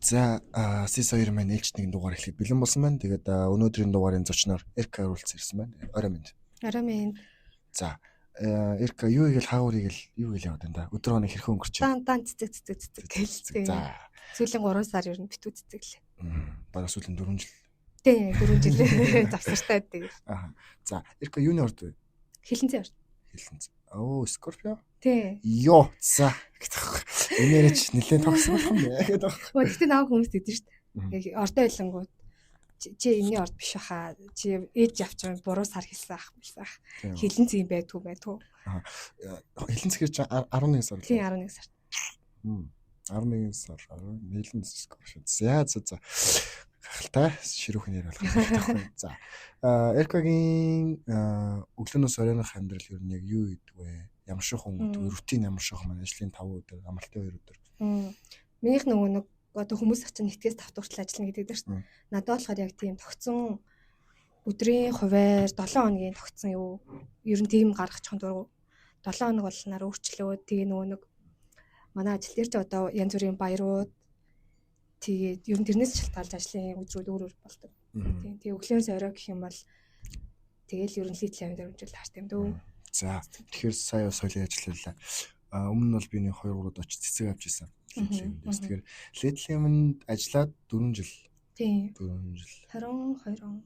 За сис 2 маань ээлж нэгэн дугаар эхлэхэд бэлэн болсон байна. Тэгээд өнөөдрийн дугаарын зочноор Эрка оруулсан ирсэн байна. Орой минь. Орой минь. За Эрка юу игээл хаагур игээл юу гээл яваад байна да. Өдөр хоног хэрхэн өнгөрч байна? Дан цэцэг гэлцээ. За. Сүүлийн 3 сар ер нь битүү цэцэглээ. Бараг сүүлийн 4 жил. Тий, 4 жил завсартай байдаг. За Эрка юуны орд вэ? Хилэнцэн орд. Хилэнцэн. Оо, Скорпио. Тий. Йоо, за. Энэрч нэлээд тогсгох юм бэ гэдэг. Гэхдээ наа хүмүүс гэдэг шүү дээ. Ордоо илэнгүүд чи энэний орд биш хаа. Чи ээж явчих буруу сар хэлсэн ах билсах. Хилэнцэн юм байдгүй. Хилэнцгэр чи 11 сар. Тий, 11 сар. 11 сар. Нийлэн Скорпио. За. Гахалтай ширүүхэн ярих болох. За. Эркагийн өглөөнөөс оройнох амьдрал ер нь яг юу гэдэг вэ? Ямар шиг хүн рутин ямар шиг маань ажлын 5 өдөр, амралтын 2 өдөр. Минийх нөгөө нэг одоо хүмүүс очиж нэгтгэс 5 хүртэл ажиллана гэдэг дээр шүү. Надад болохоор яг тийм тогтсон өдрийн хуваар 7 хоногийн тогтсон юу ер нь тийм гаргачихсан дургу. 7 хоног болсноор өөрчлөөд тэгээ нөгөө нэг манай ажил дээр ч одоо янз бүрийн баярууд тэгээд ер нь тэрнээс шалтгаалж ажлын өдрүүд өөр болдог. Тийм. Тэгээ өглөөнөөс орой гэх юм бол тэгэл ер нь лидлийн амьд амжилт хаш тийм дөө. За тэгэхээр сая бас хоёлын ажиллалаа. Өмнө нь бол би нэг 2-3 очиж цэцэг авч ирсэн. Тэгэхээр лидлийн амьд ажиллаад 4 жил. Тийм. 4 жил. 21 он.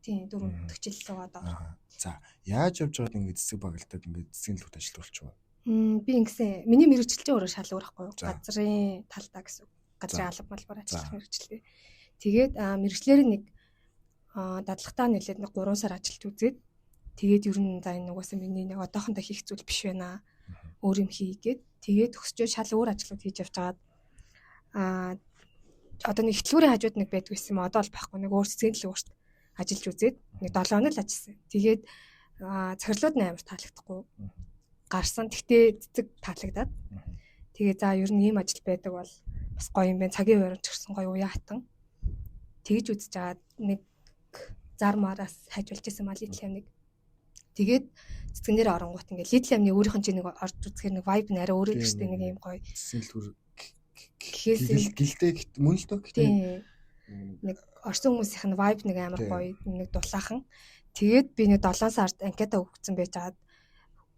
Тийм 4 дахь жил л байгаа. За яаж явж байгаад ингэ цэцэг багалдаг ингэ цэцгийн төлөвт ажил болчихвоо. Би ингэсэн миний мэрэгчлээ өөрөө шал өөрөхгүй газрын талдаа гэсэн газрын алба малбар ажиллах мэрэгчлээ. Тэгээд мэрэгчлэр нэг дадлагтаа нэлээд нэг 3 сар ажиллаж үзээд тэгээд ер нь за энэ угаасаа миний нэг одоохондоо хийх зүйл биш байна. Өөр юм хийгээд тэгээд төгсчөө шал өөр ажлууд хийж явж байгаад одоо нэг хөтөлбөрийн хажууд нэг байдаг гэсэн юм одоо бол байхгүй нэг өөр цэцгийн төлөв өөрт ажиллаж үзээд нэг 7 хоног л ажилласан. Тэгээд захирлууд амар таалагдахгүй гарсан. Тэгтээ цэцэг таалагдаад. Тэгээ за ер нь ийм ажил байдаг бол бас гоё юм байна. Цагийн хуурай ч гэсэн гоё уян хатан. Тэгж үзэж жаад нэг зар мараас хайжулж исэн мал лидл амныг. Тэгээд цэцгэн дээр оронгууд ингээ лидл амны өөрийнх нь чинь нэг орж үзэхээр нэг vibe нь арай өөр гэжтэй нэг юм гоё. Сэлтүр гэлтэй мөн л дөө гэхдээ нэг орсон хүмүүсийнх нь vibe нэг амар гоё нэг дулаахан. Тэгээд би нэг 7 сард анкета өгсөн байж жаад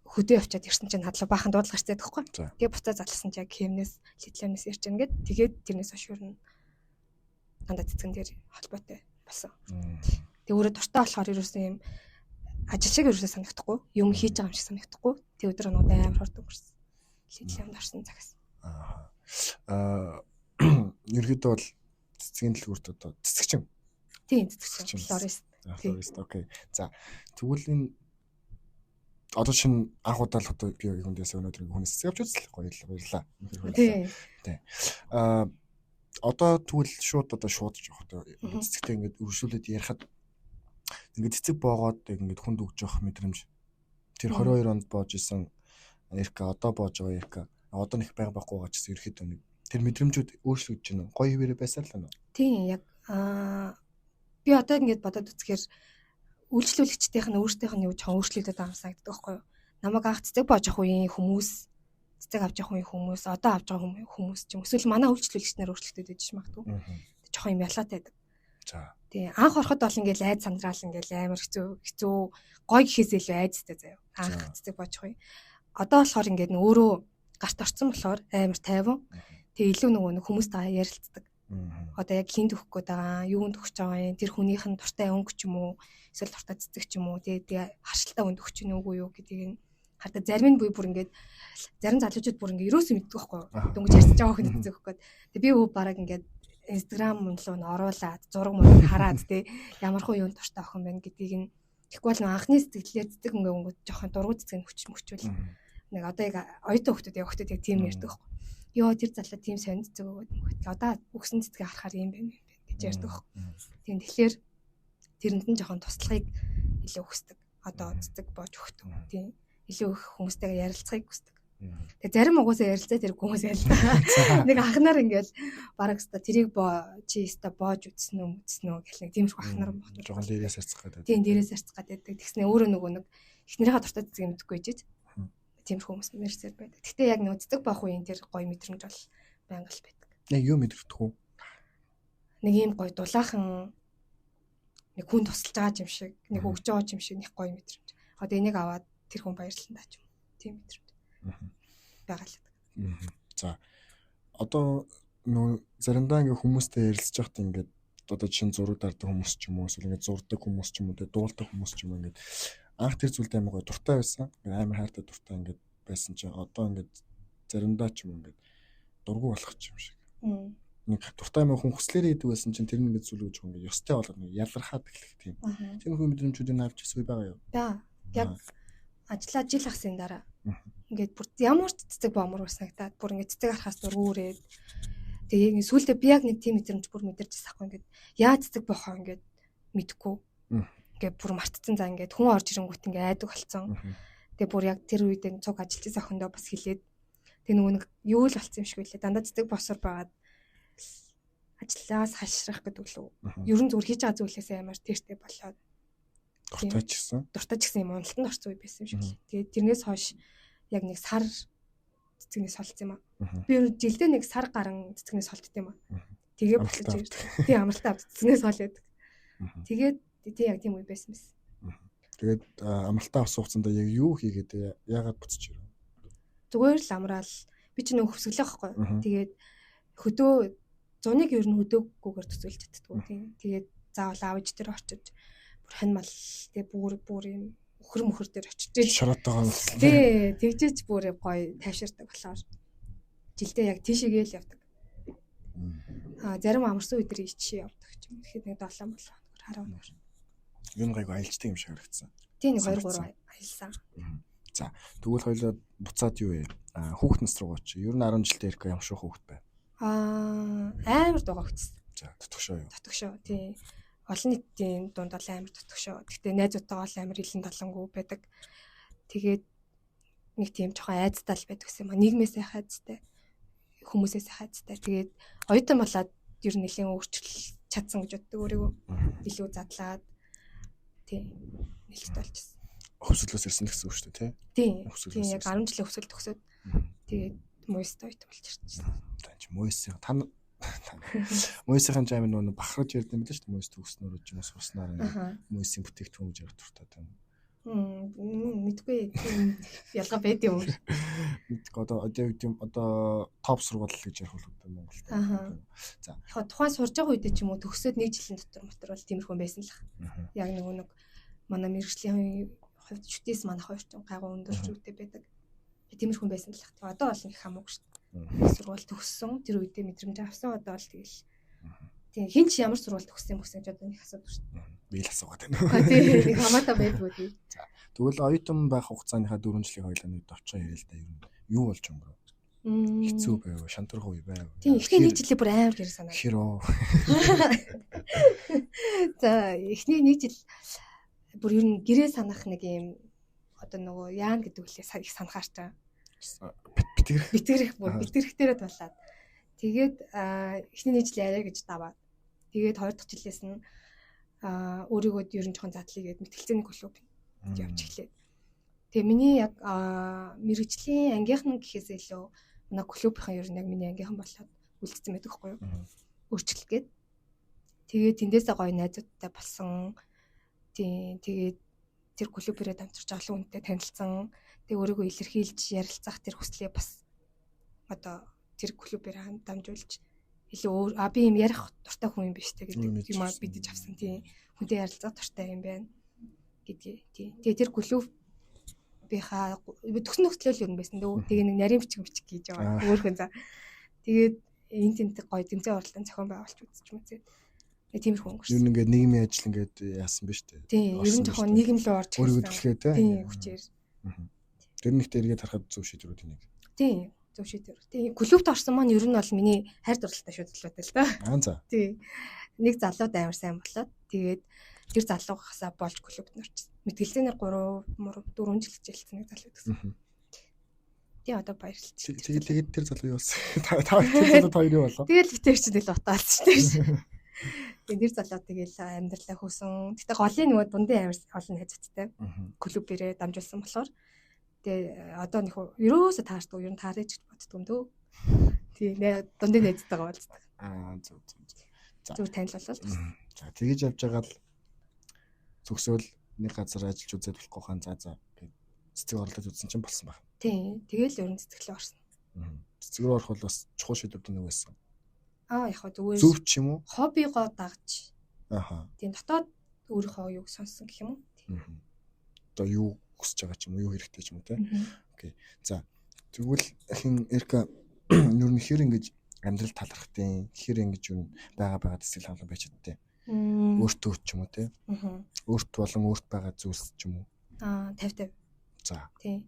хөдөө явчаад ирсэн чинь хадлаа баахан дуудлагч зайд тахгүй. Тэгээ буцаа залсан чи яг хэмнээс лидлэмнээс ирж гэнэ гэд тэгээд тэрнээс хойш юу дандаа цэцгэн дээр холбоотой болсон. Тэгээ өөрөө дуртай болохоор ерөөсөн юм ажил шиг ерөөсөө санагдахгүй, юм хийж байгаа юм шиг санагдахгүй. Тэг өдөр нь амар хурд өнгөрсөн. Лидлэмд орсон цагаас. Ерөөдөө бол цэцгийн дэлгүүрт одоо цэцэгчин. Тийм цэцэгчин. Флорист. Флорист. Окей. За тэгвэл энэ одоо шинэ анх удаа л одоо би хүндээс өнөөдөр хүнээс цэцэг авч үзлээ. Баярлалаа. Тийм. Одоо тэгвэл шууд жоох одоо цэцэгтэй ингээд өршүүлээд ярихад ингээд цэцэг боогоод ингээд хүнд өгж явах мэдрэмж. Тэр 22 онд боож исэн Эрка одоо боож байгаа Эрка одоо нэг байнга байхгүй байгаа ч ерхэд нэг тэр мэдрэмжүүд өөрчлөгдөж байна. Гоё хിവэрэ байсаар л байна. Тийм яг би одоо ингээд бодоод үзэхээр үйлчлүүлэгчдийнх нь өөрсдийнх нь юу ч өөрчлөгдөд байгаа юм санагддаг байхгүй юу? Намайг анх цэцэг боож авах үеийн хүмүүс, цэцэг авч явах үеийн хүмүүс, одоо авч байгаа хүмүүс ч юм эсвэл манай үйлчлүүлэгчнэр өөрчлөгдөд байж магадгүй. Жохон юм ялгаатай байдаг. За. Тийм анх ороход бол ингээл айд сандраал ингээл амар хэцүү гой гэхээс илүү айдтай заяа. Анх цэцэг боож авах юм. Одоо болохоор ингээд өөрөө гарт орцсон болохоор амар тайван. Тэгээ илүү нөгөө хүмүүстэй ярилцдаг. Одоо яг хинд өгөх гээд байгаа, юунд өгч байгаа юм, тэр хүнийх нь дуртай өнгө ч юм уу, эсвэл дуртай цэцэг ч юм уу, тэгээ харшилтаа өнд өгч гэнэ үгүй юу гэдгийг нь хардаг. Зарим нь бүр ингээд зарим залуучууд бүр ингээд ерөөсөө мэддэг байхгүй юу? Дөнгөж харсаж байгаа хүн цэцэг өгөх гээд. Тэгээ би баг ингээд Instagram руу н оруулаад зураг мөрөнд хараад тий ямар хөө юунд дуртай охин байна гэдгийг нь тэгэхгүй бол анхны сэтгэлээр цэцэг өнгө жоохон дургуй цэцэг мөчвөл нэг одоо яг оюутан хүмүүс яг тийм ярьдаг байхгүй. Йоо тэр залуу тийм сонь цэцэг өгөөд мөхөд. Одоо өгсөн цэцгийг харахаар юм байна гэж ярьдаг байхгүй. Тийм тэгэхээр тэрэнд нь жоохон туслагыг илүү хүсдэг. Одоо цэцэг боож өгдөг. Тийм илүү их хүмүүстэйгээ ярилцахыг хүсдэг. Тэгээ зарим угаасаа ярилцаад тэрэг хүмүүс ярилцаа. Нэг анхнаар ингээл бараг өста тэрийг чи өста боож үтсэн үү гэх нэг тиймэрхүү анхнаар байна. Жохон дээрээс харцах гэдэг. Тийм дээрээс харцах гэдэг. Тэгснэ өөрөө нөгөө нэг эхнэрийнхээ дуртай цэцгийг мэдхгүй жиж. Тиймэрхүү хүмүүс нэрсээр байдаг. Гэхдээ яг нөгөө цэцэг боох үеийн тэр гоё мэдрэмж бол байнга л байдаг. Яг юу мэдрэгдэх үү? Нэг юм гоё дулаахан нэг хүн тусалж байгаа юм шиг, нэг өгж байгаа юм шиг нэг гоё мэдрэмж. Одоо энийг аваад тэр хүн баярлалаа ч юм. Тийм мэдрэмж. Байгалаа. За. Одоо нөө заримдаа ингээ хүмүүстэй ярилцж байхад ингээд одоо чинь зураг дарддаг хүмүүс ч юм уу эсвэл ингээд зурдаг хүмүүс ч юм уу тэгээ дуулдаг хүмүүс ч юм уу ингээд анх тэр зүйлдээ амар гоё дуртай байсан. Амар хайртай дуртай ингээд байсан чинь одоо ингээд заримдаа ч юм ингээд дургу болох ч юм шиг. Нэг дуртай амар хүн хүслээрээ идэв байсан чинь тэр нэг зүйл гэж ингээд ёстой болгоно ялархаад эхлэх тийм. Тэр хүн мэдрэмжүүдийг авч ирсэн үе байгаа юу? Да. Яг ажиллаа жил ахсын дараа. Ингээд бүр ямар ч цэцэг бомор санагдаад бүр ингээд цэцэг харахаас дургуурээд тэгээ ингээд сүүлдээ би яг нэг тийм мэдрэмж бүр мэдэрч байгаа юм. Ингээд яаж цэцэг бохоо ингээд мэдэхгүй. Ингээд бүр мартцсан за ингээд хүн орж ирэнгүүт ингээд айдаг болцсон. Тэгээ бүр яг тэр үед энэ цуг ажилтны охиндоо бас хэлээд тэг нөгөө нэг юу л болцсон юм шиг үлээ. Дандаа цэцэг босор байгаад ажиллаас хашрах гэдэг лөө. Ерөн зүгээр хийж байгаа зүйлээсээ амар тэртэй болоод дуртай ч гэсэн юм уналтанд орсон үе байсан юм шиг лээ. Тэгээд тэрнээс хойш яг нэг сар цэцгнээс солдсон юм аа. Би ер нь жилдээ нэг сар гарan цэцгнээс солддог юм аа. Тэгээ болчих юм. Тийм амралтаа цэцгнээс солиод. Тэгээд тий яг тийм үе байсан биз. Тэгээд амралтаа авсан хугацаанд яг юу хийгээд яагаад буцаж ирв? Зүгээр л амраал. Би ч нэг хөвсгөлөө байхгүй. Тэгээд хөдөө зуныг ер нь хөдөөгүйгээр төсөөлж чаддгүй тийм. Тэгээд заавал аавч дээр очиж бүр хань мал тэг бүр юм мөхөр дээр очиж шороотойгоо тий тэгжээч бүр гоё тайвширдаг болохоор жилдээ яг тийшээгээ л явдаг. Зарим амарсан үед дээр ичээ явдаг ч юм. Тэгэхэд нэг 7 бол хараа өнөр. Юу нэг аялждаг юм шиг харагдсан. Тий нэг 2-3 аялсан. За тэгвэл хоёлоо буцаад юу вэ? Хүүхэд нас руу очив. Ер нь 10 жилдээ ирэх юм шиг хүүхэд бай. Амар дугаа хөтсөн. За тотгошоо юу? Тотгошоо тий. Олон нийтийн дунд бол амар тотгошоо. Гэхдээ найзуудтайгаа бол амар илэн талангүй байдаг. Тэгээд нэг тийм жоохон айцтай л байдаг гэсэн юм а. Нийгмээсээ хайцтай, хүмүүсээсээ хайцтай. Тэгээд оюутан болоод ер нь нэлийн өөрчлөл чадсан гэж боддог өөрийгөө. Илүү задлаад тий нэлээд болчихсон. Хөвсөлөөс ирсэн гэсэн үг шүү дээ, тий? Тийм яг 10 жилийн хөвсөл төгсөөд тэгээд мөстэй оюутан болж ирчихсэн. Танч мөсийн мөсийн жамын нөө бахарж ярд юм л шүү дээ. Мөс төгснөөр ч юм уу сурснаар мөсийн бүтээгдэхүүн гэж ярих туртаа тань. Мэдгүй ялгаа байд юм. Мэдгүй одоо топ сургууль гэж ярих бол Монголд. За яг тухайн сурж байгаа үед ч юм уу төгсөөд 1 жилийн дотор бол тиймэрхүү байсан л. Яг нэг манай мэрэгжлийн хувьд шүтээс манайх хоёр ч гайгүй өндөр шүттэй байдаг. Тиймэрхүү байсан л. Одоо бол их хамаагүй шүү дээ. Сургууль төгссөн тэр үедээ мэдрэмж авсан одоо бол тэгэл. Тийм хин ч ямар сургууль төгссөн юм гэсэн ч одоо нэг асуудаг шүү дээ. Би л асуугаад байна. Тийм нэг хамаатай байдгүй тий. За тэгвэл оюутан байх хугацааныхаа 4 жилийн хойлооны товчхон яриа л да ер нь юу болж өнгөрөө? Хэцүү байв, шантарх үе байв. Тийм эхний 1 жилээ бүр амар гэр санаа. Хэрөө. За эхний 1 жил бүр ер нь гэрээ санах нэг юм одоо нөгөө яан гэдэг үлээ их санахаар та. Битгэрэх битгэрэхтэрээ болоод тэгээд эхний 1 жил яриа гэж даваад тэгээд 2 дахь жилээс нь өөрийгөө ер нь жоохон задлыгээд мэтгэлцээний клуб явж эхлэв. Тэгээ миний яг мэрэгжлийн ангийнхан гэхээс илүү манай клубийнхан ер нь яг миний ангийнхан болоод үлдсэн байдаг хгүй юу? Өөрчлөлгээд тэгээд тэндээсээ гоё найзуудтай болсон. Тэгээд тэр клубээрээ дамжирч олон хүнтэй танилцсан. Тэгээ өөрийгөө илэрхийлж ярилцах тэр хүслээ бас одоо тэр клубээр дамжуулж илүү би юм ярих дуртай хүн юм биш те гэдэг юм бидэж авсан тийм хүнтэй ярилцах дуртай юм байна гэдгийг тийм. Тэгээ тэр клубийнхаа төгсөн нөхцөл юм байсан. Тэгээ нэг нарийн бичиг гэж байгаа. Өөрхөн за. Тэгээд энэ тэнтэй гоё тэмцээн уралдаан зохион байгуулж үзчих юм зэ. Тиймэрхүү өнгөрсөн. Юу нэгээд нийгмийн ажил ингээд яасан биш үү? Тийм, ер нь жоохон нийгэм рүү орж өөрийгөө төлөхөө те. Тийм, хүчээр. Тэр нэгт эргээд харахад зөв шийдвэрүүд энийг. Тийм, зөв шийдвэр. Тийм, клубт орсон маань ер нь бол миний хайр дурлалтай шийдвэрлүүд л да. За. Тийм. Нэг залууд амар сайн болоод тэгээд тэр залуугасаа болж клубт норчихсон. Мэтгэлцээний 3-4 жил хичээлсэн нэг залуу гэсэн. Тийм, одоо баярлалаа. Тэгээд тэр залуу юу болсон? Та хоёр юу болов? Тэгэл битэр чинь л утаалсан шүү дээ. Тэр залуу тэгэл амьдралаа хөөсөн. Гэтэ голын нөгөө дундын амар олон хайцтай. Клубээрээ дамжуулсан болохоор тэгээ одоо нөх ерөөсө таардаг, ер нь таарэж боддог юм дөө. тий дундын найзтайгаа уулздаг. Зөв. Зүгээр танил болол. За тэгэж явж байгаа л зөвсөөл нэг газар ажиллаж үзээд болохгүй хаан за гэж цэцэг орлож үзсэн чинь болсон баг. Тий. Тэгэл ерөн цэцэглээ орсон. Цэцэг рүү орох бол бас чухал шийдвэрд нэг байсан. Яг хаа зүгээр зөв ч юм уу? Хоббигоо дагж. Тийм дотоод өөрийнхөө юуг сонссон гэх юм уу? Одоо юу хүсэж байгаа ч юм уу, юу хэрэгтэй ч юм уу те. Окей. За тэгвэл хин Эрка юу нэхэр ингэж амьдрал талархтын гэхэр ингэж юу байгаа дэсгэл хангалуун байж чаддээ. Өөртөө ч юм уу те. Өөрт болон өөрт байгаа зүйлс ч юм уу. 50. За. Тийм.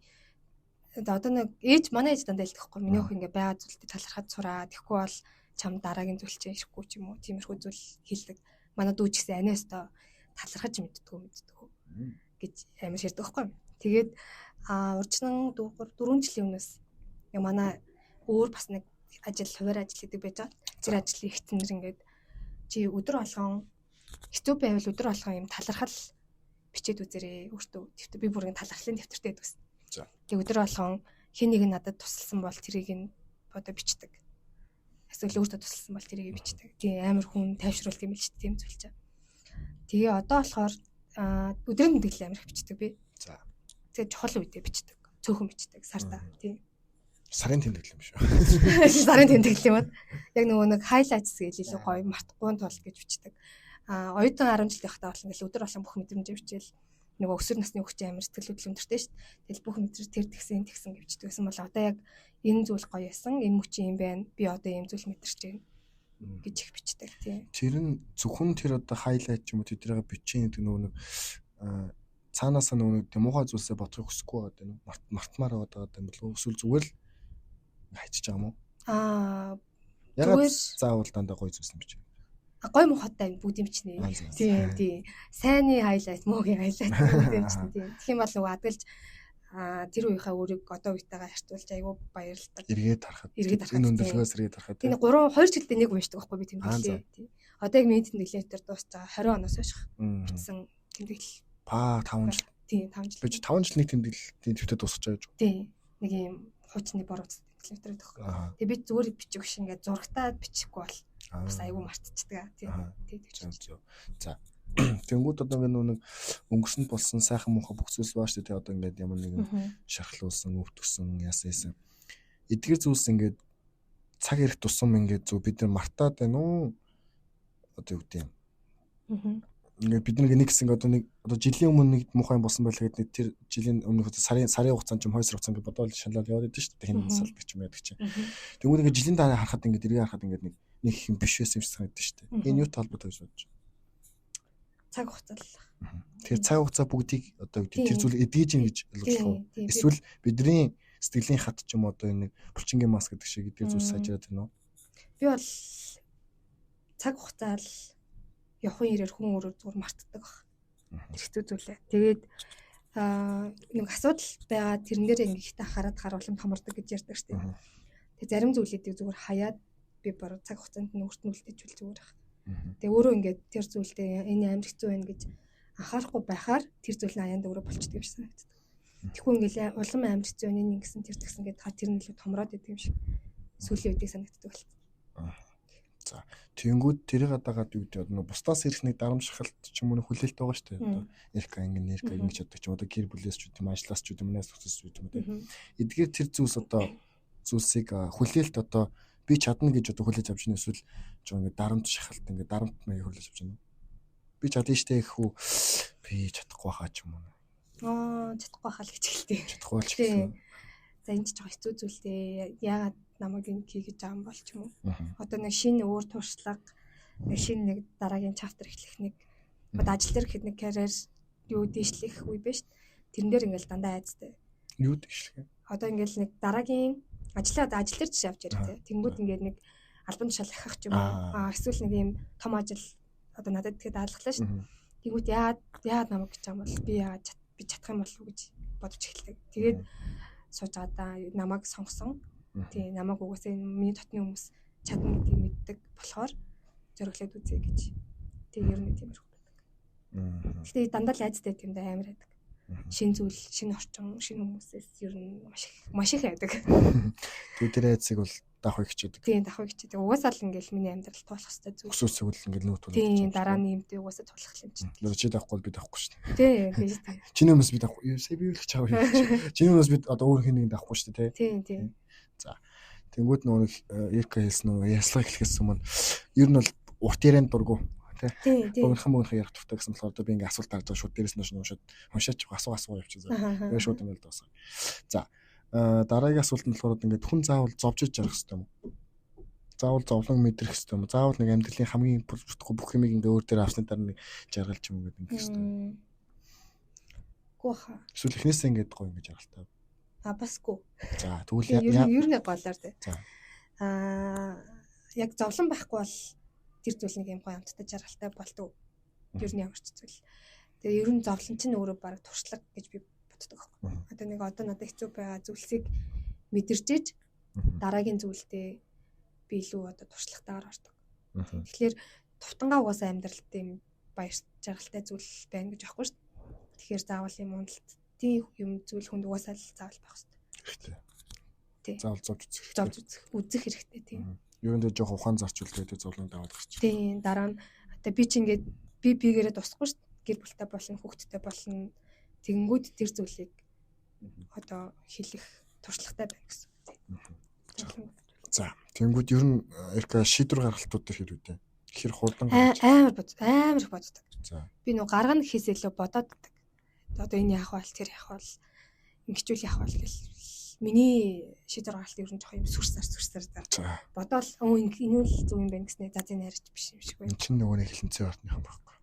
Одоо нэг манай ээж дандаа хэлдэг байхгүй. Миний охин ингээ байгаа зүйлтэй талархаад сураа. Тэгэхгүй бол чам дараагийн зүйл чинь ирэхгүй ч юм уу. Тиймэрхүү зүйл хэлдэг. Манай дүү ч гэсэн аниастаа талархаж мэддгүү гэж амар ширдэг байхгүй. Тэгээд урьдчилан 4 жилийн өмнөөс манай өөр бас нэг хуваар ажил хийдэг байж байгаа. Тэр ажлын ихтэнэр ингээд чи өдөр болгон хэцүү байвал өдөр болгон юм талархал бичээд үзээрэй. Өөртөө дэвтэр би бүрийн талархлын дэвтэртэй байдаг. За. Тэг өдөр болгон хэн нэг надад тусалсан бол тэрийг нь одоо бичдэг. Эсвэл өөртөө тусалсан бол тэрийг бичдэг. Тийм амар хүн тайвшруулт юм л ч тийм зүйл чаа. Тэгээ одоо болохоор өдрийн мэдээлэл амар их бичдэг би. За. Тэгээ чухал үедээ бичдэг. Цөөхөн бичдэг сартаа. Тийм. Сарын тэмдэглэл юм шүү. Сарын тэмдэглэл юм уу? Яг нэг highlights гэж илүү гоё мартахгүй тул гэж бичдэг. Оюутан 10 жилийн хата бол ингээл өдөр болгон бүх мэдрэмжээ бичээл нөгөө өсвөр насны хүүхд амар сэтгэл хөдлөл өндөртэй шүү дээ. Тэгэл бүх мэдрэмж тэр тэгсэн гэж бичдэг гэсэн бол одоо яг энэ зүйл гоё ясан, энэ мөчийн юм байна. Би одоо ийм зүйл мэдэрч байна гэж их бичдэг тийм. Тэр нь зөвхөн тэр одоо highlight ч юм уу тэдрийг бичин гэдэг нөгөө нэг цаанаасаа нөгөө муухай зүйлсээ бодохыг хүсэхгүй байгаа юм. Мартмаар байгаа юм болов уу? Эсвэл зүгээр л хайчиж байгаа юм уу? Ягаад заавал дандаа гоё зүйлс юм бичээ. Гой мухатай бүгд юм чинь. Тийм. Сайнны highlight, муугийн highlight бүгд юм чинь. Тийм. Тэгэх юм бол нөгөө адгалж тэр үеийнхээ өөрийг одоо үетэйгээ харьцуулж айгүй баярлалтай. Эргээд харахад. Энэ өндөрлгөөс эргээд харахад. Тийм 2 жилдээ нэг уншдаг байхгүй би тэмдэглээ. Тийм. Одоо яг миний тэмдэглээ дээр дуусчаа 20 оноос хойш бичсэн тэмдэглэл. 5 жил. Тийм 5 жил. Би 5 жил нэг тэмдэглэлтийн төвтэй дуусгаж байгаа юм. Тийм. Нэг юм хуучны бор үст тэмдэглэлтэй төгөх. Тэгээ би зүгээр бичих шиг ингээд зурагтаа бичихгүй бол бас айгүй мартчихдаг. Тийм. За. Тэнгүүд одоо нэг өнгөрсөнд болсон сайхан муухай бүх зүйлс бааш тэ одоо ингээд ямар нэгэн шархлуулсан, өвтгсөн, яасан. Эдгээр зүйлс ингээд цаг ирэх тусам ингээд зөв бид нар мартаад байна уу? Одоо юу гэдэм. Ингээд бид нэг гэсэн одоо жилийн өмнө нэг муухай болсон байлаа гэдэг тэр жилийн өмнөх сарын хугацаанд ч 2 сар хугацаанд ингээд бодвол шалаад яваад идэв шүү дээ. Хин салбар ч юм яадаг чинь. Тэнгүүд ингээд жилийн дараа харахад ингээд эргээ харахад ингээд нэг их юм биш байсан юм шиг санагдаж шүү дээ. Энэ юу талбартай гэж бодож байна? Цаг хугацаа л. Тэгэхээр цаг хугацаа бүгдийг одоо тэр зүйл эдгэж ийн гэж ойлгох уу? Эсвэл бидний сэтгэлийн хат ч юм одоо нэг булчингийн маск гэдэг шиг эдгээр зүйл сайжраад байна уу? Би бол цаг хугацаа л явахын ирээр хүн өөрөө зүгээр мартдаг баг. Хэцүү зүйлээ. Тэгээд нэг асуудал байгаа тэрэн дээр ингээд хараад харуулсан томордог гэж ярьдаг шүү дээ. Тэгээд зарим зүйлүүдийг зүгээр хаяад би баруун цаг хугацаанд нүрт нүлдэж үл зүгээр баг. Тэгээ өөрөө ингээд тэр зүйлдээ энэ амар хэцүү байна гэж анхаарахгүй байхаар тэр зүйл нь аянд өөрөө болчдөг юм шиг санагддаг. Тэгэхгүй ингээд улам амар хэцүү байна энэ ингэсэн тэр тэгсэн гэдэг тэр нь илүү томроод идэг юм шиг сүүлийн үеийг санагддаг болт. За тэгэнгүүт тэрийг дагаад юу гэдэг нь бусдаас ирэх нэг дарамжхалт ч юм уу хүлээлт байгаа шүү дээ. Одоо Эрка ингэж яддаг ч юм одоо гэр бүлээс ч юм ажлаас ч юм нээс төсөс ч юм уу. Эдгээр тэр зүйлс одоо зүйлсийг хүлээлт одоо би чадна гэж одоо хүлээж авч байна эсвэл жоо ингэ дарамт шахалт ингэ дарамт маяг хүлээж авч байна. Би чадна штэ гэхүү би чадахгүй хаа ч юм уу. Чадахгүй хаа л гэж хэлдэг. Чадахгүй л гэсэн. За энэ ч жоо хэцүү зүйл дээ. Яагаад намайг ингэ хийж байгаа юм бол ч юм уу. Одоо нэг шинэ өөр туршлага, нэг шинэ нэг дараагийн чаптер эхлэх нэг одоо ажил дээр хэд нэг карьер юу дэвшлэх үе биш. Тэрэн дээр ингээл дандаа айцтай. Юу дэвшлэх? Одоо ингээл нэг дараагийн ажил дээр жишээ авч яриа. Тэнгүүд ингээд нэг албан тушаал ахих ч юм уу. Эсвэл нэг юм том ажил одоо надад тэгэхэд даалгалаа шүү. Тэнгүүд яагаад намайг гэж юм бол би чадах юм болов уу гэж бодож эхэлдэг. Тэгээд сууж байгаа намайг сонгосон. Тий намайг угаасаа миний дотны хүмүүс чадна гэдгийг мэддэг болохоор зориглоод үзье гэж. Тэг ер нь тиймэрхүү байдаг. Гэтэ дандаа л айцтай тийм дээ амар байдаг. Шин зүйл, шин орчин, шин хүмүүсээс ер нь маш их байдаг. Тэгээд тэр айцыг бол Давхыг хичээдэг. Тийм давхыг хичээдэг. Угаасаа л ингээл миний амьдрал туулах хэрэгтэй зүйл. Өсөөсөө л ингээл нүүт тулж. Тийм дараа нь юм дээ угаасаа туулах юм чинь. Чи давхгүй би давхгүй шүү дээ. Тийм тийм шүү дээ. Чиний хүмүүс би давхгүй. Сая би үлэх чав. Чиний хүмүүс би одоо өөр хин нэг давхгүй шүү дээ, тий. Тийм. За. Тэнгүүд нөгөө Ирка хэлсэн нөгөө ярьслага эхлэхээс өмнө ер нь бол урт ярианд дургу тий. Богинохан ярих дуртай гэсэн болохоор би ингээ асуулт харж байгаа шууд дээрээс нь уншаач асуу явчихсан. Тэгээ шууд ингээ л дуусах. За. Дараагийн асуулт нь болохоор ингээ хүн заавал зовж иж жарах хэрэгтэй юм уу? Заавал зовлон мэдрэх хэрэгтэй юм уу? Заавал нэг амьдралын хамгийн бүх юмыг ингээ өөр дээр авсны дараа нэг жаргалч юм гэдэг ингээ хэрэгтэй. Гүха. Эсвэл эхнээсээ ингээ гоё ингээ жаргалтай. Басгүй. За тэгвэл ер нь голоор тий. За. Яг зовлон байхгүй бол тэр зүйл нэг юм гоё амттай жаргалтай болдог. Ер нь ямар ч зүйл. Тэгээ ер нь зовлон чинь өөрөө баг туршлага гэж би боддог байхгүй. Одоо нэг надад хэцүү байгаа зүйлсийг мэдэрчээж дараагийн зүйлдээ би илүү одоо туршлагатайгаар ордог. Тэгэхээр тутангаа угаасаа амьдралд юм баяр жаргалтай зүйл байна гэж аахгүй шүү дээ. Тэгэхээр заавал юм уналтын юм зүйл хүнд угаасаа л заавал байх хэрэгтэй. Тий. Заавал зовж үзэх хэрэгтэй тийм. Юу нэ жоох ухаан зарч үлдээд зовлон даваад гарч. Тийм дараа нь одоо би чи ингээд бигээрээ тусахгүй шүү дээ. Гэр бүлтэй болно, хүүхэдтэй болно. Тэгэнгүүт тэр зүйлийг одоо хэлэх туршлагатай байна гэсэн. За, тэгэнгүүт ер нь Эрка шийдвэр гаргалтууд төр хэр үдэ. Хэр хурдан амар их боддог. За. Би нөгөө гаргана гэхээс илүү бодоод байдаг. Одоо энэ яах вэ, тэр яах вэ, ингэчүүл яах вэ гэл миний шийдвэр гаргалт ер нь жоох юм сүрсээр бодоол энэ үл зөв юм байна гэснээр за зэн ярьж биш юм шиг байна. Чин нөгөө нэг хилэнцээ ортныхан байхгүй.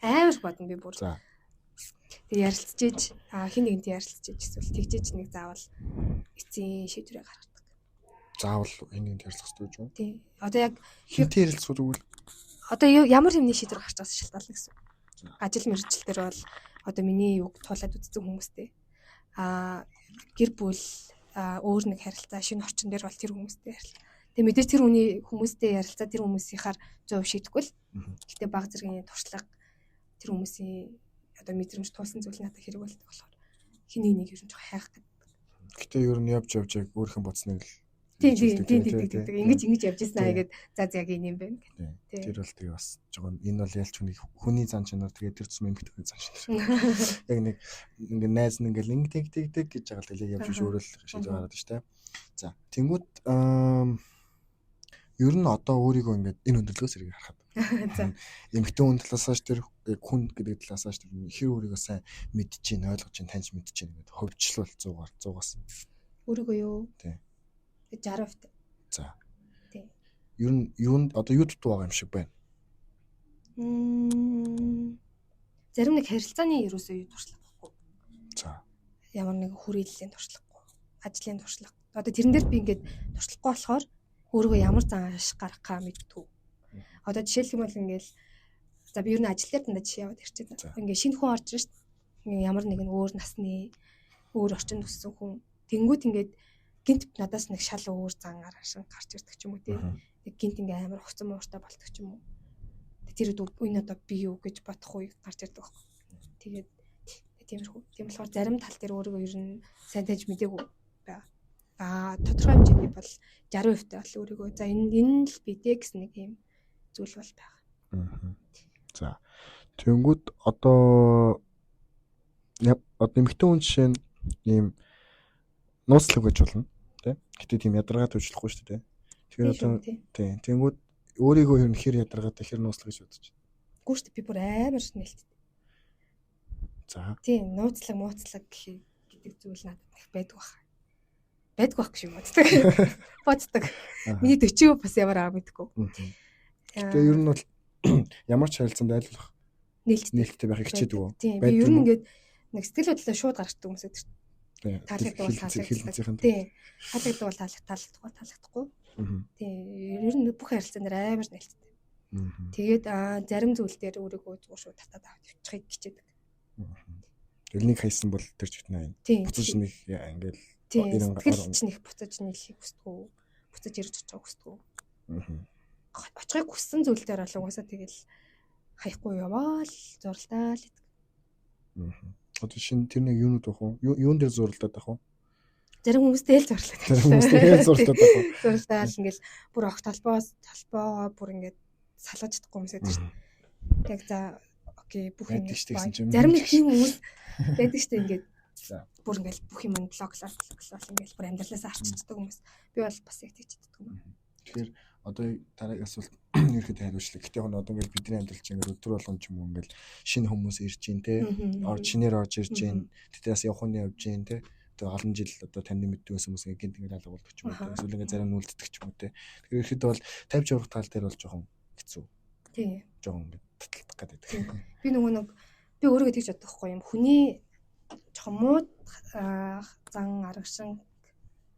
Амар бодно би бүр. За. Тэг ярилцчихэж хин нэгэнт ярилцчихэж эсвэл тэгжээж нэг заавал эцсийн шийдвэрээ гаргадаг. Заавал хин нэгэнт ярилцах хэрэгтэй юу? Тий. Одоо яг хинтэй ярилцах үгүй. Одоо ямар хэмнээ шийдвэр гарч байгаас шалтгаална гэсэн. Ажил мэргэжил дээр бол одоо миний юг туулаад үзсэн хүмүүстэй гэр бүл өөр нэг харилцаа шинэ орчин дээр бол тэр хүмүүстэй ярилцлаа. Тэгээ мэдээж тэр хүмүүстэй ярилцаа тэр хүмүүсийнхаар 100% шийдэхгүй л. Гэтэ баг зэргийн туршлага тэр хүмүүсийн одоо мэдрэмж туулсан зүйл надад хэрэг болдог болохоор хиний нэг ер нь жоох хайх гэдэг. Гэтэ ер нь явж яг өөрхөн боцныг л тийм ингэж явж ирсэн аа гэгээд за яг энэ юм байна гэх. Тэр бол тэгээ бас жоохон энэ бол ялч хүний зан чанар тэгээ тэр цэм эмгтэй зан чанар. Яг нэг ингээ найз нь ингээл ингээ тэг гэж байгаа л тэлээ явж өөрөө л шийдэж гараад шүү дээ. За тэнгууд ер нь одоо өөрийгөө ингээ энэ өндөрлгөөс хэрэг харахад. Эмгтэй хүн талаасаа тэр хүн гэдэг талаасаа тэр хэр өөрийгөө сайн мэдж чинь ойлгож чинь таньж мэдж чинь гэдэг хөвчлөл 100-аас. Өөрийгөө юу? Тийм. 60%. За. Тийм. Ер нь юунд одоо юу дутуу байгаа юм шиг байна. Зарим нэг харилцааны ерөөсөө юу туршлагагүй. За. Ямар нэг хүрээллийн туршлагагүй. Ажлын туршлага. Одоо тэрэн дээр би ингээд туршлагагүй болохоор өөрийгөө ямар зан ашиг гаргахаа мэдтгүү. Одоо жишээлбэл ингээл за би ер нь ажил дээр дандаа жишээ яваад ирчихсэн. Ингээ шинэ хүн орж ирж шít. Ямар нэгэн өөр насны өөр орчинд өссөн хүн. Тэнгүүт ингээд гинт надаас нэг шал өөр зан аргашин гарч ирдэг ч юм уу тий. Нэг гинт ингээ амар хуцсан ууртай болдог ч юм уу. Тэр үн одоо би юу гэж бодох үе гарч ирдэг байхгүй. Тэгээд тиймэрхүү. Тийм болохоор зарим тал дээр өөрийгөө ер нь сайн тааж мэдээгүй байгаа. Тодорхой хэмжээний бол 60% таа бол өөрийгөө за энэ л бидээ гэсэн нэг юм зүйл бол байгаа. За. Тэнгүүд одоо эмэгтэй хүн жишээ нь ийм нууцлаг гэж болно тий. Гэтэ тийм ядаргаад уучлахгүй шүү дээ. Тэгэхээр одоо тий. Тэнгүүд өөрийгөө ер нь хэр ядаргаатай хэр нууцлаг гэж бодож байна. Гүр шүү дээ би бүр амар нээлттэй. За. Тийм нууцлаг мууцлаг гэдэг зүйл надад их байдаг баха. Байдгүй байх шиг боддог. Миний 40% бас ямар аа мэдгүй. Тэгээ ер нь бол ямар ч харилцаанд айлуулах нээлттэй байхыг хичээдэг үү? Тийм. Би ер нь ингээд нэг сэтгэл хөдлөлөө шууд гаргадаг хүмүүс өдр. Таалагддаг бол таалагддаг. Тийм. Таалагддаг бол таалагдахгүй. Тийм. Ер нь бүх харилцаанд амар нээлттэй. Тэгээд зарим зүйл дээр өөрийгөө зүгээр шууд татаад авч явчихыг хичээдэг. Элнийг хайсан бол тэр ч битнэ. Буцаж нэг ингээл сэтгэл чинь их буцаж нийлхийг хүсдэг. Буцаж ирж очих хүсдэг. Очихыг хүссэн зүйл дээр бол угаасаа тэгэл хаяхгүй яваал зурлаа л гэдэг. Одоо шинэ тэр нэг юунууд байх вэ? Юун дээр зурлаад байх вэ? зарим хүмүүстэй л зурлаад. Зарим хүмүүстэй хэл зурлаад байгаа. Зурлаад ингээл бүр огт толбоо бүр ингээд салгаж чадахгүй хүмүүс байдаг шүү дээ. Яг за окей бүх юм зарим нэг тийм хүмүүс байдаг шүү дээ ингээд бүр ингээл бүх юм блоклол ингээл бүр амьдралаас арччихдаг хүмүүс. Би бол бас яг тэгж чаддаг юм. Тэгэхээр одоо дараагийн асуулт ерөөхдөө хариулчлаа. Гэтэ яг одоо ингээл бидний амьдрал чинь ингээл өдөр болгон ч юм уу ингээл шинэ хүмүүс ирж гин те. Шинээр орж ирж гин. Тэдээс явах нь явж гин те. Одоо олон жил одоо таны мэддгээс хүмүүс гинт ингээл алга болдог ч юм уу. Эсвэл ингээл зарим нүлддэг ч юм уу те. Тэгэхээр ерөөхдөө бол 50 60 тал дээр бол жоохон хэцүү. Тийм. Жоохон ингээд таталдах гэдэг. Би нөгөө нэг би өөрөө тэгж боддог хгүй юм. Хүний жоохон муу зан аргашин